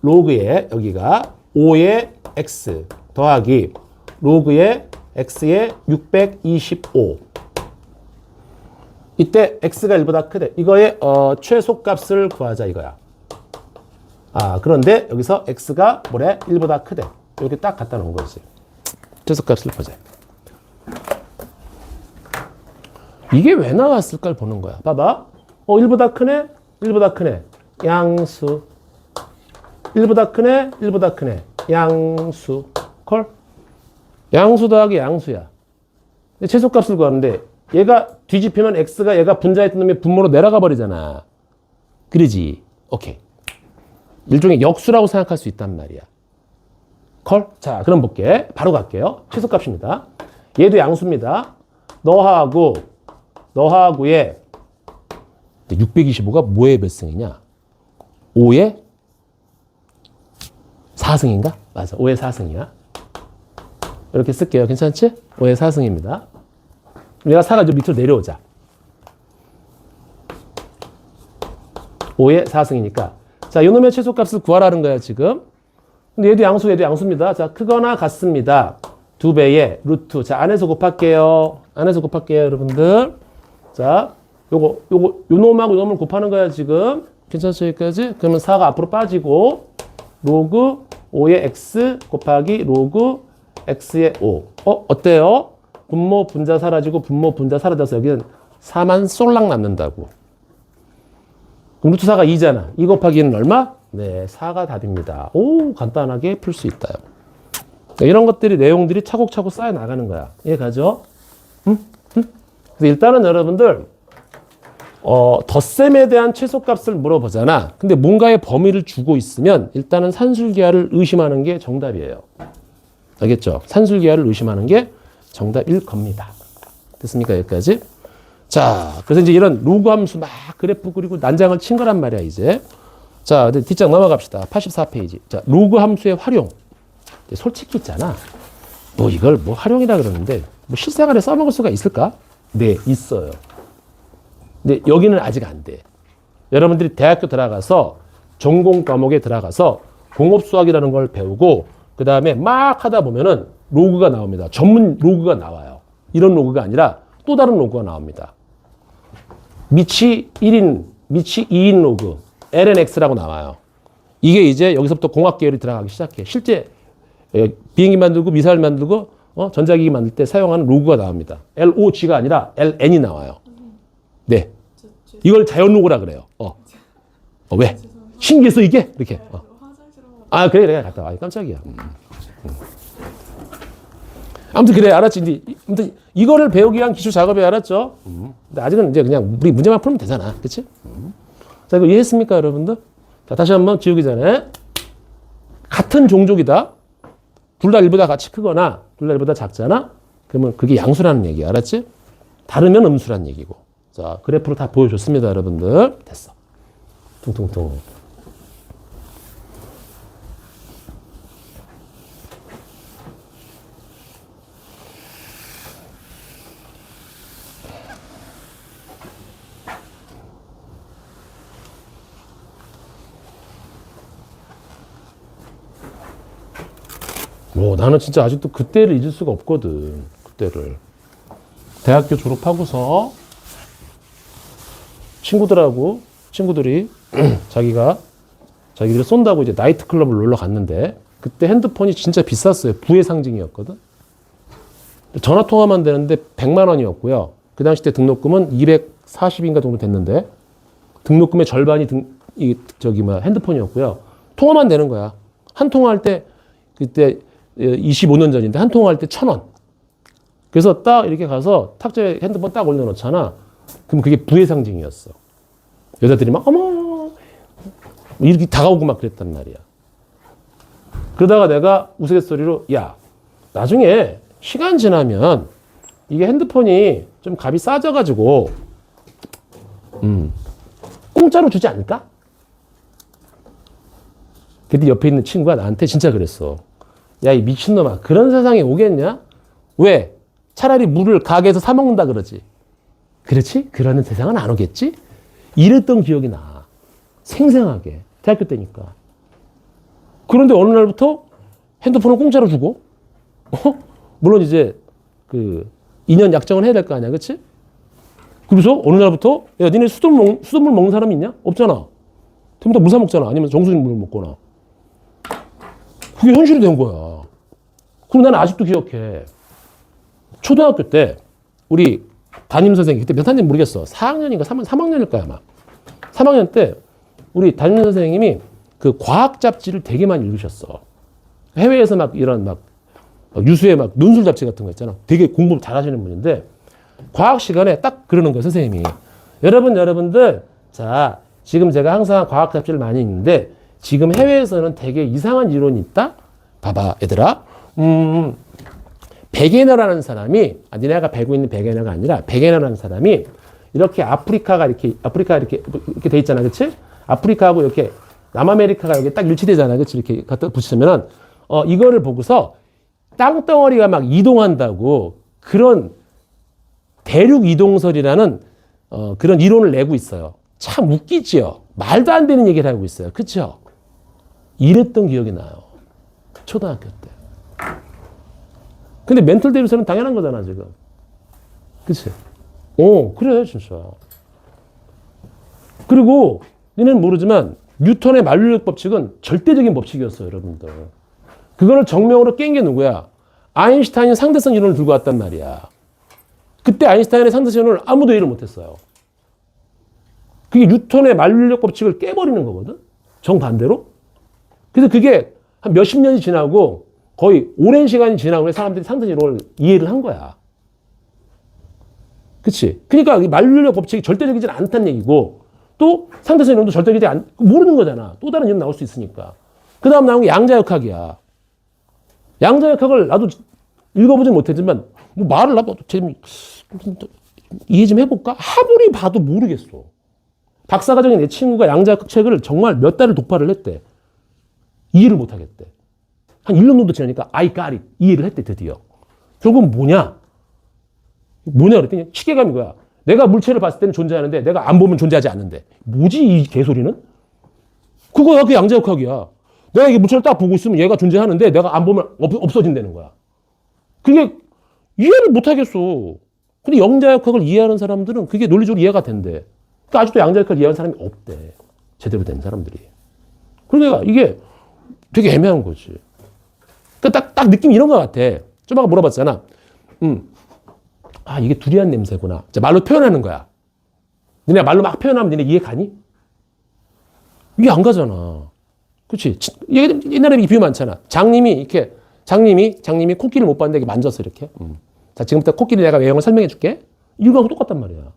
로그의 여기가 5의 x 더하기 로그의 x의 625. 이때 x가 1보다 크대. 이거의 최소값을 구하자 이거야. 그런데 여기서 x가 뭐래? 1보다 크대. 이렇게 딱 갖다 놓은 거지. 최소값을 보자. 이게 왜 나왔을까를 보는 거야. 봐봐. 1보다 크네? 1보다 크네. 양수. 1보다 크네? 1보다 크네. 양수. 콜? 양수 더하기 양수야. 최소값을 구하는데 얘가 뒤집히면 x가 얘가 분자했던 놈이 분모로 내려가 버리잖아. 그러지. 오케이. 일종의 역수라고 생각할 수 있단 말이야. 콜? 자, 그럼 볼게. 바로 갈게요. 최소값입니다. 얘도 양수입니다. 너하고의 625가 뭐의 몇 승이냐? 5의 4승인가? 맞아. 5의 4승이야. 이렇게 쓸게요. 괜찮지? 5의 4승입니다. 얘가 4가 좀 밑으로 내려오자. 5의 4승이니까. 자, 이놈의 최소값을 구하라는 거야, 지금. 근데 얘도 양수입니다. 자, 크거나 같습니다. 2배의 루트. 자, 안에서 곱할게요. 여러분들. 자, 요 놈을 곱하는 거야, 지금. 괜찮죠, 여기까지? 그러면 4가 앞으로 빠지고, 로그 5의 x 곱하기 로그 x의 5. 어때요? 분모 분자 사라지고 분모 분자 사라져서 여기는 4만 쏠락 남는다고. 그럼 루트 4가 2잖아. 2 곱하기 2는 얼마? 네, 4가 답입니다. 오, 간단하게 풀 수 있다요. 이런 것들이 내용들이 차곡차곡 쌓여 나가는 거야. 이해 가죠? 응? 그래서 일단은 여러분들 덧셈에 대한 최소값을 물어보잖아. 근데 뭔가의 범위를 주고 있으면 일단은 산술기하를 의심하는 게 정답이에요. 알겠죠? 산술기하를 의심하는 게 정답일 겁니다. 됐습니까? 여기까지? 자, 그래서 이제 이런 로그 함수 막 그래프 그리고 난장을 친 거란 말이야, 이제. 자, 뒷장 넘어갑시다. 84페이지. 자, 로그 함수의 활용. 솔직히 있잖아. 뭐 이걸 뭐 활용이라 그러는데 뭐 실생활에 써먹을 수가 있을까? 네, 있어요. 근데 여기는 아직 안 돼. 여러분들이 대학교 들어가서 전공 과목에 들어가서 공업수학이라는 걸 배우고 그 다음에 막 하다 보면은 로그가 나옵니다. 전문 로그가 나와요. 이런 로그가 아니라 또 다른 로그가 나옵니다. 미치 1인, 미치 2인 로그, LNX라고 나와요. 이게 이제 여기서부터 공학 계열이 들어가기 시작해. 실제 비행기 만들고 미사일 만들고 전자기기 만들 때 사용하는 로그가 나옵니다. LOG가 아니라 LN이 나와요. 네. 이걸 자연 로그라 그래요. 왜? 신기해서 이게? 이렇게. 그래. 갔다 와. 깜짝이야. 아무튼 그래. 알았지. 아무튼 이거를 배우기 위한 기초 작업에 알았죠? 근데 아직은 이제 그냥 우리 문제만 풀면 되잖아. 그치? 자, 이거 이해했습니까, 여러분들? 자, 다시 한번 지우기 전에. 같은 종족이다. 둘 다 1보다 같이 크거나 둘 다 1보다 작잖아? 그러면 그게 양수라는 얘기야. 알았지? 다르면 음수라는 얘기고. 자, 그래프로 다 보여줬습니다, 여러분들. 됐어. 퉁퉁퉁. 나는 진짜 아직도 그때를 잊을 수가 없거든. 그때를. 대학교 졸업하고서 친구들이 자기들이 쏜다고 이제 나이트클럽을 놀러 갔는데 그때 핸드폰이 진짜 비쌌어요. 부의 상징이었거든. 전화 통화만 되는데 100만 원이었고요. 그 당시 때 등록금은 240인가 정도 됐는데 등록금의 절반이 핸드폰이었고요. 통화만 되는 거야. 한 통화할 때 그때 25년 전인데 한 통화할 때 1,000원. 그래서 딱 이렇게 가서 탁자에 핸드폰 딱 올려놓잖아. 그럼 그게 부의 상징이었어. 여자들이 막 어머 이렇게 다가오고 막 그랬단 말이야. 그러다가 내가 우스갯소리로 야 나중에 시간 지나면 이게 핸드폰이 좀 값이 싸져가지고 공짜로 주지 않을까? 그때 옆에 있는 친구가 나한테 진짜 그랬어. 야, 이 미친놈아, 그런 세상에 오겠냐? 왜? 차라리 물을 가게에서 사 먹는다 그러지. 그렇지? 그러는 세상은 안 오겠지? 이랬던 기억이 나. 생생하게. 대학교 때니까. 그런데 어느 날부터 핸드폰을 공짜로 주고, 물론 이제 그 2년 약정은 해야 될 거 아니야, 그렇지? 그래서 어느 날부터 야, 니네 수돗물 먹는 사람이 있냐? 없잖아. 그럼 다 물 사 먹잖아. 아니면 정수진 물 먹거나. 그게 현실이 된 거야. 그리고 나는 아직도 기억해. 초등학교 때 우리 담임 선생님, 그때 몇 학년 모르겠어. 4학년인가 3학년일까 아마. 3학년 때 우리 담임 선생님이 그 과학 잡지를 되게 많이 읽으셨어. 해외에서 막 이런 막 유수의 막 논술 잡지 같은 거 있잖아. 되게 공부를 잘하시는 분인데 과학 시간에 딱 그러는 거예요, 선생님이. 여러분들, 자, 지금 제가 항상 과학 잡지를 많이 읽는데 지금 해외에서는 되게 이상한 이론이 있다? 봐봐, 얘들아. 베게너라는 사람이, 니네가 배고 있는 베게너가 아니라 베게너라는 사람이 이렇게 아프리카가 이렇게 돼 있잖아, 그치? 아프리카하고 이렇게 남아메리카가 여기 딱 일치되잖아, 그치? 이렇게 갖다 붙이면은, 이거를 보고서 땅덩어리가 막 이동한다고 그런 대륙 이동설이라는 그런 이론을 내고 있어요. 참 웃기지요? 말도 안 되는 얘기를 하고 있어요. 그쵸? 이랬던 기억이 나요. 초등학교 때. 근데 멘털 대비서는 당연한 거잖아, 지금. 그치? 그래, 진짜. 그리고, 니네는 모르지만, 뉴턴의 만류력 법칙은 절대적인 법칙이었어요, 여러분들. 그거를 정명으로 깬 게 누구야? 아인슈타인이 상대성 이론을 들고 왔단 말이야. 그때 아인슈타인의 상대성 이론을 아무도 이해를 못했어요. 그게 뉴턴의 만류력 법칙을 깨버리는 거거든? 정반대로? 그래서 그게 한 몇십 년이 지나고 거의 오랜 시간이 지나고 사람들이 상대성 이론을 이해를 한 거야. 그치? 그러니까 이 만류력 법칙이 절대적이지 않다는 얘기고 또 상대성 이론도 절대적이지 모르는 거잖아. 또 다른 이론 나올 수 있으니까. 그 다음 나온 게 양자역학이야. 양자역학을 나도 읽어보진 못했지만 뭐 말을 나도 이해 좀 해볼까? 아무리 봐도 모르겠어. 박사과정인 내 친구가 양자역학 책을 정말 몇 달을 독파를 했대. 이해를 못하겠대. 한 1년 정도 지나니까 I got it. 이해를 했대, 드디어. 결국은 뭐냐 그랬더니 치계감이 거야. 내가 물체를 봤을 때는 존재하는데 내가 안 보면 존재하지 않는데. 뭐지 이 개소리는? 그거야, 그 양자역학이야. 내가 이게 물체를 딱 보고 있으면 얘가 존재하는데 내가 안 보면 없어진다는 거야. 그게 이해를 못하겠어. 근데 양자역학을 이해하는 사람들은 그게 논리적으로 이해가 된대. 그러니까 아직도 양자역학을 이해하는 사람이 없대. 제대로 된 사람들이. 그러니까 이게 되게 애매한 거지. 그러니까 딱 느낌이 이런 것 같아. 좀 아까 물어봤잖아. 이게 두리안 냄새구나. 말로 표현하는 거야. 니네 말로 막 표현하면 니네 이해 가니? 이게 안 가잖아. 그렇지? 옛날에 비유 많잖아. 장님이 코끼리를 못 봤는데 만졌어, 이렇게. 자, 지금부터 코끼리 내가 외형을 설명해 줄게. 이거하고 똑같단 말이야.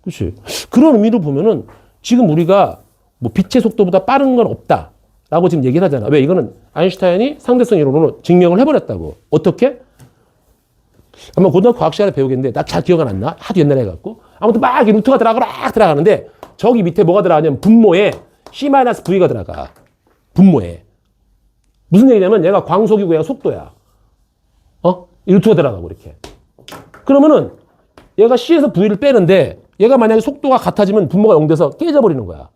그렇지? 그런 의미로 보면은 지금 우리가 뭐 빛의 속도보다 빠른 건 없다. 라고 지금 얘기를 하잖아. 왜? 이거는 아인슈타인이 상대성 이론으로 증명을 해버렸다고. 어떻게? 아마 고등학교 과학 시간에 배우겠는데 나 잘 기억 안 나. 하도 옛날에 해갖고. 아무튼 막 이렇게 루트가 들어가는데 저기 밑에 뭐가 들어가냐면 분모에 C-V가 들어가. 분모에. 무슨 얘기냐면 얘가 광속이고 얘가 속도야. 이 루트가 들어가고 이렇게. 그러면은 얘가 C에서 V를 빼는데 얘가 만약에 속도가 같아지면 분모가 0 돼서 깨져버리는 거야.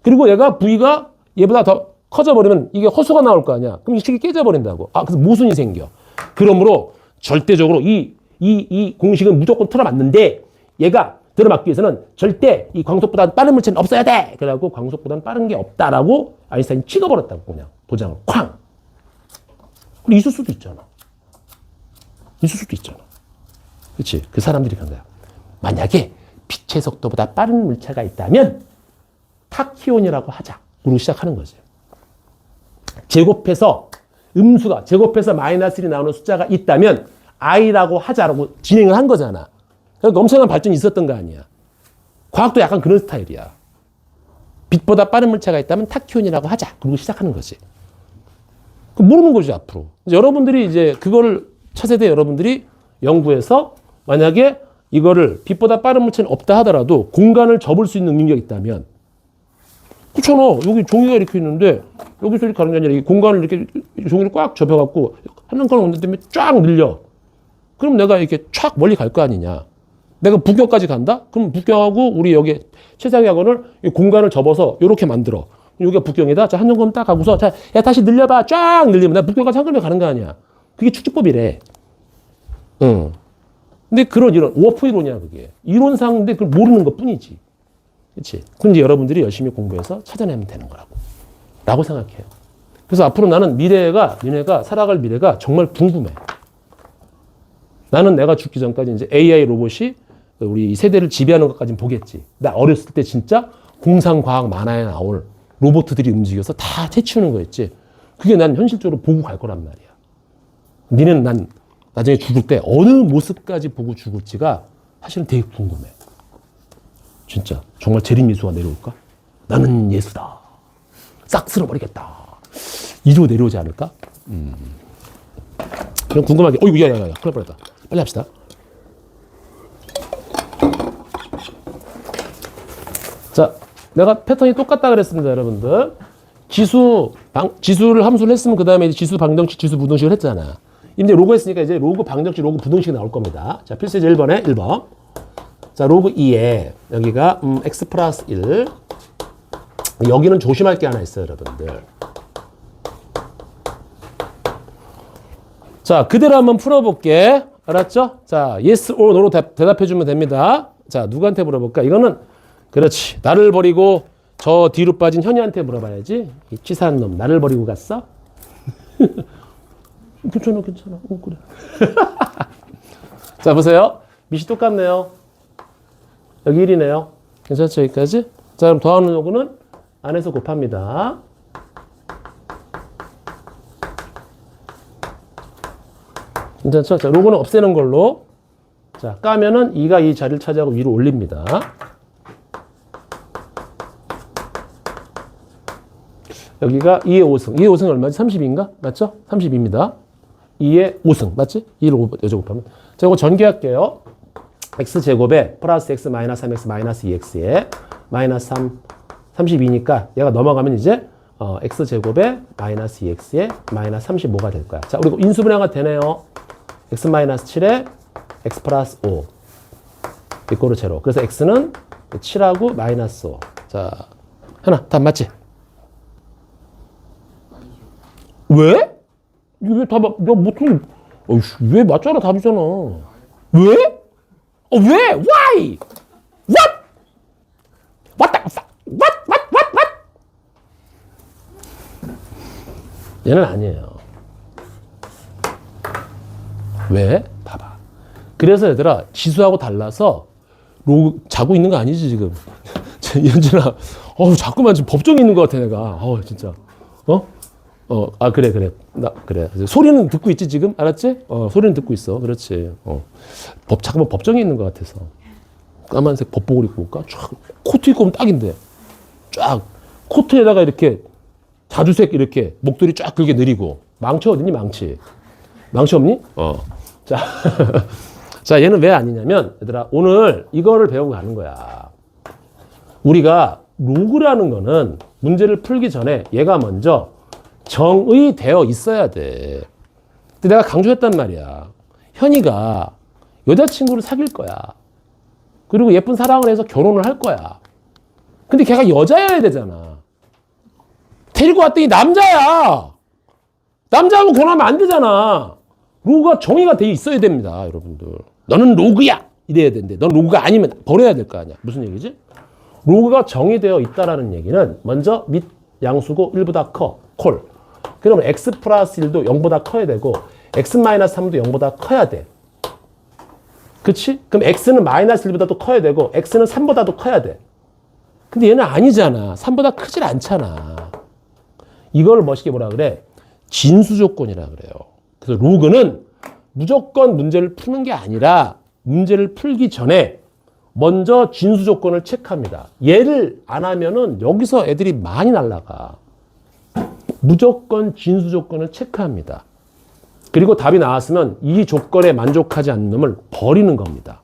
그리고 얘가 V가 얘보다 더 커져버리면 이게 허수가 나올 거 아니야. 그럼 이 식이 깨져버린다고. 아, 그래서 모순이 생겨. 그러므로 절대적으로 이 공식은 무조건 틀어맞는데 얘가 들어맞기 위해서는 절대 이 광속보다 빠른 물체는 없어야 돼. 그래갖고 광속보다는 빠른 게 없다라고 아인슈타인이 찍어버렸다고 그냥 도장을 쾅. 그리고 있을 수도 있잖아. 있을 수도 있잖아. 그렇지? 그 사람들이 그런 거야. 만약에 빛의 속도보다 빠른 물체가 있다면 타키온이라고 하자. 그리고 시작하는 거지. 제곱해서 음수가 제곱해서 마이너스 1이 나오는 숫자가 있다면 i라고 하자라고 진행을 한 거잖아. 그러니까 엄청난 발전이 있었던 거 아니야. 과학도 약간 그런 스타일이야. 빛보다 빠른 물체가 있다면 타키온이라고 하자. 그리고 시작하는 거지. 모르는 거지 앞으로. 여러분들이 이제 그거를 차세대 여러분들이 연구해서 만약에 이거를 빛보다 빠른 물체는 없다 하더라도 공간을 접을 수 있는 능력이 있다면 그렇잖아. 여기 종이가 이렇게 있는데 여기서 이렇게 가는 게 아니라 이 공간을 이렇게 종이를 꽉 접어갖고 하는 걸 옮는 다음에 쫙 늘려. 그럼 내가 이렇게 쫙 멀리 갈 거 아니냐. 내가 북경까지 간다? 그럼 북경하고 우리 여기 최상위 학원을 이 공간을 접어서 이렇게 만들어. 여기가 북경이다. 자, 한정검 딱 하고서 자, 야, 다시 늘려봐. 쫙 늘리면 나 북경까지 한 걸음에 가는 거 아니야. 그게 축지법이래. 응. 근데 그런 이런 워프 이론이야, 그게. 이론상인데 그걸 모르는 것 뿐이지. 그렇지? 그럼 이제 여러분들이 열심히 공부해서 찾아내면 되는 거라고. 라고 생각해요. 그래서 앞으로 나는 니네가 살아갈 미래가 정말 궁금해. 나는 내가 죽기 전까지 이제 AI 로봇이 우리 세대를 지배하는 것까지는 보겠지. 나 어렸을 때 진짜 공상과학 만화에 나올 로봇들이 움직여서 다 해치우는 거였지. 그게 난 현실적으로 보고 갈 거란 말이야. 니는 난 나중에 죽을 때 어느 모습까지 보고 죽을지가 사실은 되게 궁금해. 진짜 정말 재림예수가 내려올까? 나는 예수다. 싹 쓸어버리겠다. 이러고 내려오지 않을까? 그냥 궁금하게. 어이구, 야야야, 큰일 날 뻔했다. 빨리 합시다. 자, 내가 패턴이 똑같다 그랬습니다, 여러분들. 지수를 함수를 했으면 그 다음에 지수 방정식, 지수 부등식을 했잖아. 이제 로그 했으니까 이제 로그 방정식, 로그 부등식이 나올 겁니다. 자, 필수제 1번에 1번. 자, 로그 2에 여기가 x 플러스 1. 여기는 조심할 게 하나 있어요, 여러분들. 자, 그대로 한번 풀어볼게. 알았죠? 자, yes or no로 대답해주면 됩니다. 자, 누구한테 물어볼까? 이거는 그렇지. 나를 버리고 저 뒤로 빠진 현이한테 물어봐야지. 이 치사한 놈, 나를 버리고 갔어? 괜찮아. 그래. 자, 보세요. 밑이 똑같네요. 여기 1이네요. 괜찮죠? 여기까지? 자, 그럼 더하는 요구는 안에서 곱합니다. 괜찮죠? 자, 로고는 없애는 걸로. 자, 까면은 2가 이 자리를 차지하고 위로 올립니다. 여기가 2의 5승. 2의 5승이 얼마지? 32인가? 맞죠? 32입니다. 2의 5승. 맞지? 2를 여자 곱하면. 자, 이거 전개할게요. x제곱에 플러스 x 마이너스 3x 마이너스 2x에 마이너스 3, 32니까 얘가 넘어가면 이제 x제곱에 마이너스 2x에 마이너스 35가 될 거야. 자, 그리고 인수분해가 되네요. x 마이너스 7에 x 플러스 5 이꼬르 제로. 그래서 x는 7하고 마이너스 5. 자, 하나 답 맞지? 왜? 이게 왜 답, 야, 못하면, 왜 맞잖아, 답이잖아. 왜? 왜? Why? What? What the fuck? What? 얘는 아니에요. 왜? 봐봐. 그래서 얘들아, 지수하고 달라서 로그 자고 있는 거 아니지, 지금? 연준아, 자꾸만 지금 법정이 있는 것 같아, 내가. 진짜. 그래. 그래. 소리는 듣고 있지, 지금? 알았지? 소리는 듣고 있어. 그렇지. 자꾸만 법정에 있는 것 같아서. 까만색 법복을 입고 올까? 쫙, 코트 입고 오면 딱인데. 쫙, 코트에다가 이렇게, 자주색 이렇게, 목도리 쫙 긁게 느리고. 망치 어딨니, 망치? 망치 없니? 자. 자, 얘는 왜 아니냐면, 얘들아, 오늘 이거를 배우고 가는 거야. 우리가 로그라는 거는 문제를 풀기 전에 얘가 먼저 정의되어 있어야 돼. 근데 내가 강조했단 말이야. 현이가 여자친구를 사귈 거야. 그리고 예쁜 사랑을 해서 결혼을 할 거야. 근데 걔가 여자여야 되잖아. 데리고 왔더니 남자야. 남자하고 결혼하면 안 되잖아. 로그가 정의가 돼 있어야 됩니다, 여러분들. 너는 로그야 이래야 되는데 넌 로그가 아니면 버려야 될 거 아니야. 무슨 얘기지? 로그가 정의되어 있다라는 얘기는 먼저 밑 양수고 1보다 커, 콜. 그러면 x 플러스 1도 0보다 커야 되고 x 마이너스 3도 0보다 커야 돼. 그치? 그럼 x는 마이너스 1보다도 커야 되고 x는 3보다도 커야 돼. 근데 얘는 아니잖아. 3보다 크질 않잖아. 이걸 멋있게 뭐라 그래? 진수 조건이라 그래요. 그래서 로그는 무조건 문제를 푸는 게 아니라 문제를 풀기 전에 먼저 진수 조건을 체크합니다. 얘를 안 하면은 여기서 애들이 많이 날아가. 무조건 진수 조건을 체크합니다. 그리고 답이 나왔으면 이 조건에 만족하지 않는 놈을 버리는 겁니다.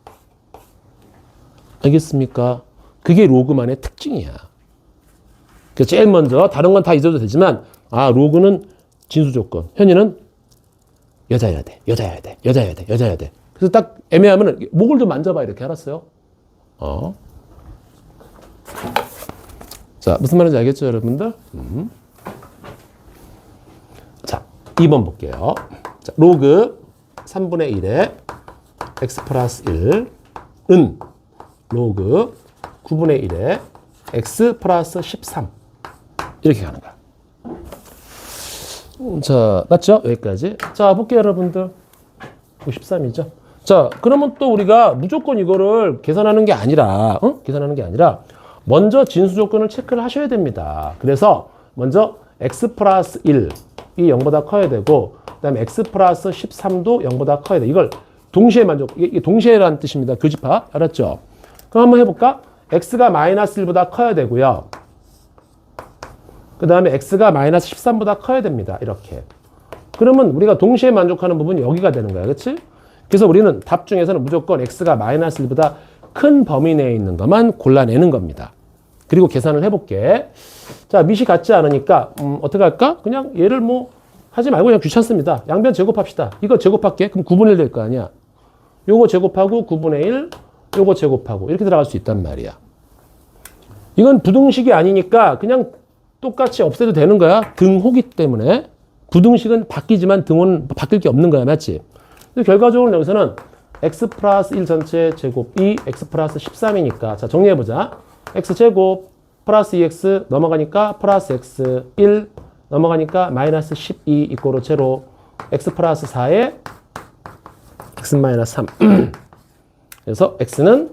알겠습니까? 그게 로그만의 특징이야. 그래서 제일 먼저 다른 건 다 잊어도 되지만 로그는 진수 조건. 현이는 여자여야 돼. 여자여야 돼. 여자여야 돼. 여자여야 돼. 그래서 딱 애매하면 목을 좀 만져봐 이렇게 알았어요? 자, 무슨 말인지 알겠죠, 여러분들? 자, 2번 볼게요. 자, 로그 3분의 1에 x 플러스 1은 로그 9분의 1에 x 플러스 13 이렇게 가는 거야. 자, 맞죠? 여기까지. 자, 볼게요, 여러분들. 13이죠. 자, 그러면 또 우리가 무조건 이거를 계산하는 게 아니라, 계산하는 게 아니라, 먼저 진수 조건을 체크를 하셔야 됩니다. 그래서 먼저 x 플러스 1이 0보다 커야 되고, 그 다음에 x 플러스 13도 0보다 커야 돼. 이걸 동시에 이게 동시에라는 뜻입니다. 교집합. 알았죠? 그럼 한번 해볼까? x가 마이너스 1보다 커야 되고요. 그 다음에 x가 마이너스 13보다 커야 됩니다. 이렇게. 그러면 우리가 동시에 만족하는 부분이 여기가 되는 거야. 그렇지? 그래서 우리는 답 중에서는 무조건 x가 마이너스 1보다 큰 범위 내에 있는 것만 골라내는 겁니다. 그리고 계산을 해볼게. 자, 밑이 같지 않으니까 어떻게 할까? 그냥 얘를 뭐 하지 말고 그냥 귀찮습니다. 양변 제곱합시다. 이거 제곱할게. 그럼 9분의 1 될 거 아니야. 요거 제곱하고 9분의 1, 요거 제곱하고 이렇게 들어갈 수 있단 말이야. 이건 부등식이 아니니까 그냥 똑같이 없애도 되는 거야. 등호기 때문에. 부등식은 바뀌지만 등호는 바뀔 게 없는 거야. 맞지? 근데 결과적으로 여기서는 x 플러스 1 전체 제곱이 x 플러스 13이니까 자 정리해보자. x 제곱 플러스 2x 넘어가니까 플러스 x 1 넘어가니까 마이너스 12 이꼬로 제로 x 플러스 4에 x 마이너스 3 그래서 x는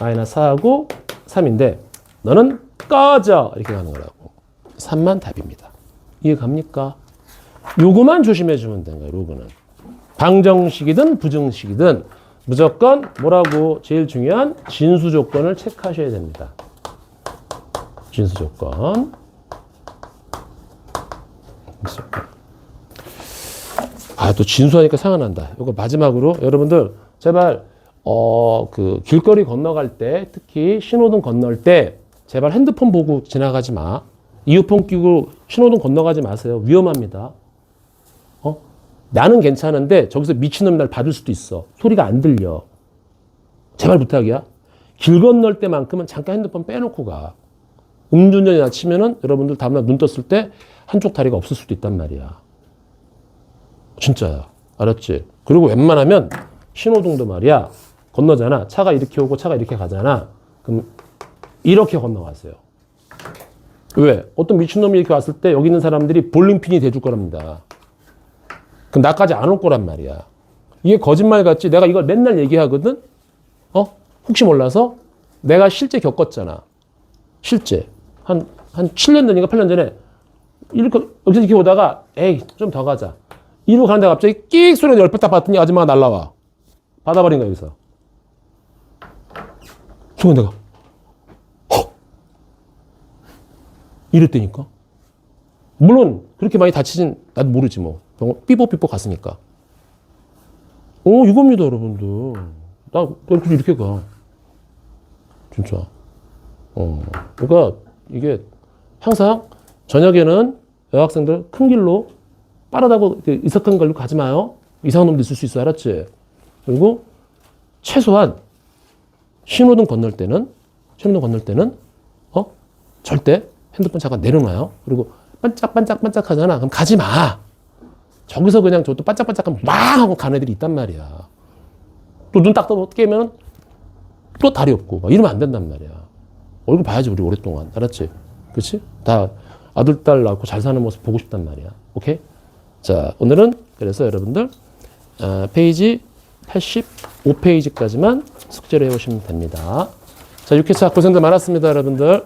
마이너스 4하고 3인데 너는 꺼져 이렇게 가는 거라고. 3만 답입니다. 이해 갑니까? 요거만 조심해 주면 되는 거예요. 로그는. 방정식이든 부정식이든 무조건 뭐라고 제일 중요한 진수 조건을 체크하셔야 됩니다. 진수 조건. 또 진수하니까 생각난다. 요거 마지막으로 여러분들 제발 그 길거리 건너갈 때 특히 신호등 건널 때 제발 핸드폰 보고 지나가지 마. 이어폰 끼고 신호등 건너가지 마세요. 위험합니다. 나는 괜찮은데 저기서 미친놈 날 받을 수도 있어. 소리가 안 들려. 제발 부탁이야. 길 건널 때만큼은 잠깐 핸드폰 빼놓고 가. 음주운전이 낮추면은 여러분들 다음날 눈 떴을 때 한쪽 다리가 없을 수도 있단 말이야. 진짜야. 알았지? 그리고 웬만하면 신호등도 말이야. 건너잖아. 차가 이렇게 오고 차가 이렇게 가잖아. 그럼 이렇게 건너가세요. 왜? 어떤 미친놈이 이렇게 왔을 때 여기 있는 사람들이 볼링핀이 돼줄 거랍니다. 그럼 나까지 안 올 거란 말이야. 이게 거짓말 같지? 내가 이걸 맨날 얘기하거든? 혹시 몰라서? 내가 실제 겪었잖아. 실제. 한 7년 전인가 8년 전에 이렇게, 여기서 이렇게 오다가 에이, 좀 더 가자. 이러고 가는데 갑자기 끽 소리가 열받 딱 봤더니 아줌마가 날라와. 받아버린 거야, 여기서. 순간 내가 헉! 이랬다니까? 물론 그렇게 많이 다치진 나도 모르지 뭐. 병원 삐뽀삐뽀 갔으니까. 이겁니다, 여러분들. 나 이렇게 가. 진짜. 그러니까 이게 항상 저녁에는 여학생들 큰 길로 빠르다고 이석한 걸로 가지 마요. 이상한 놈도 있을 수 있어. 알았지? 그리고 최소한 신호등 건널 때는 절대 핸드폰 잠깐 내려놔요. 그리고 반짝반짝반짝 하잖아. 그럼 가지 마. 저기서 그냥 저또 반짝반짝하면 막 하고 가는 애들이 있단 말이야. 또 눈 딱 뜨면 또 다리 없고 막 이러면 안 된단 말이야. 얼굴 봐야지 우리 오랫동안. 알았지? 그렇지? 다 아들, 딸 낳고 잘 사는 모습 보고 싶단 말이야. 오케이? 자, 오늘은 그래서 여러분들 페이지 85페이지까지만 숙제를 해오시면 됩니다. 자, 6회차 고생들 많았습니다, 여러분들.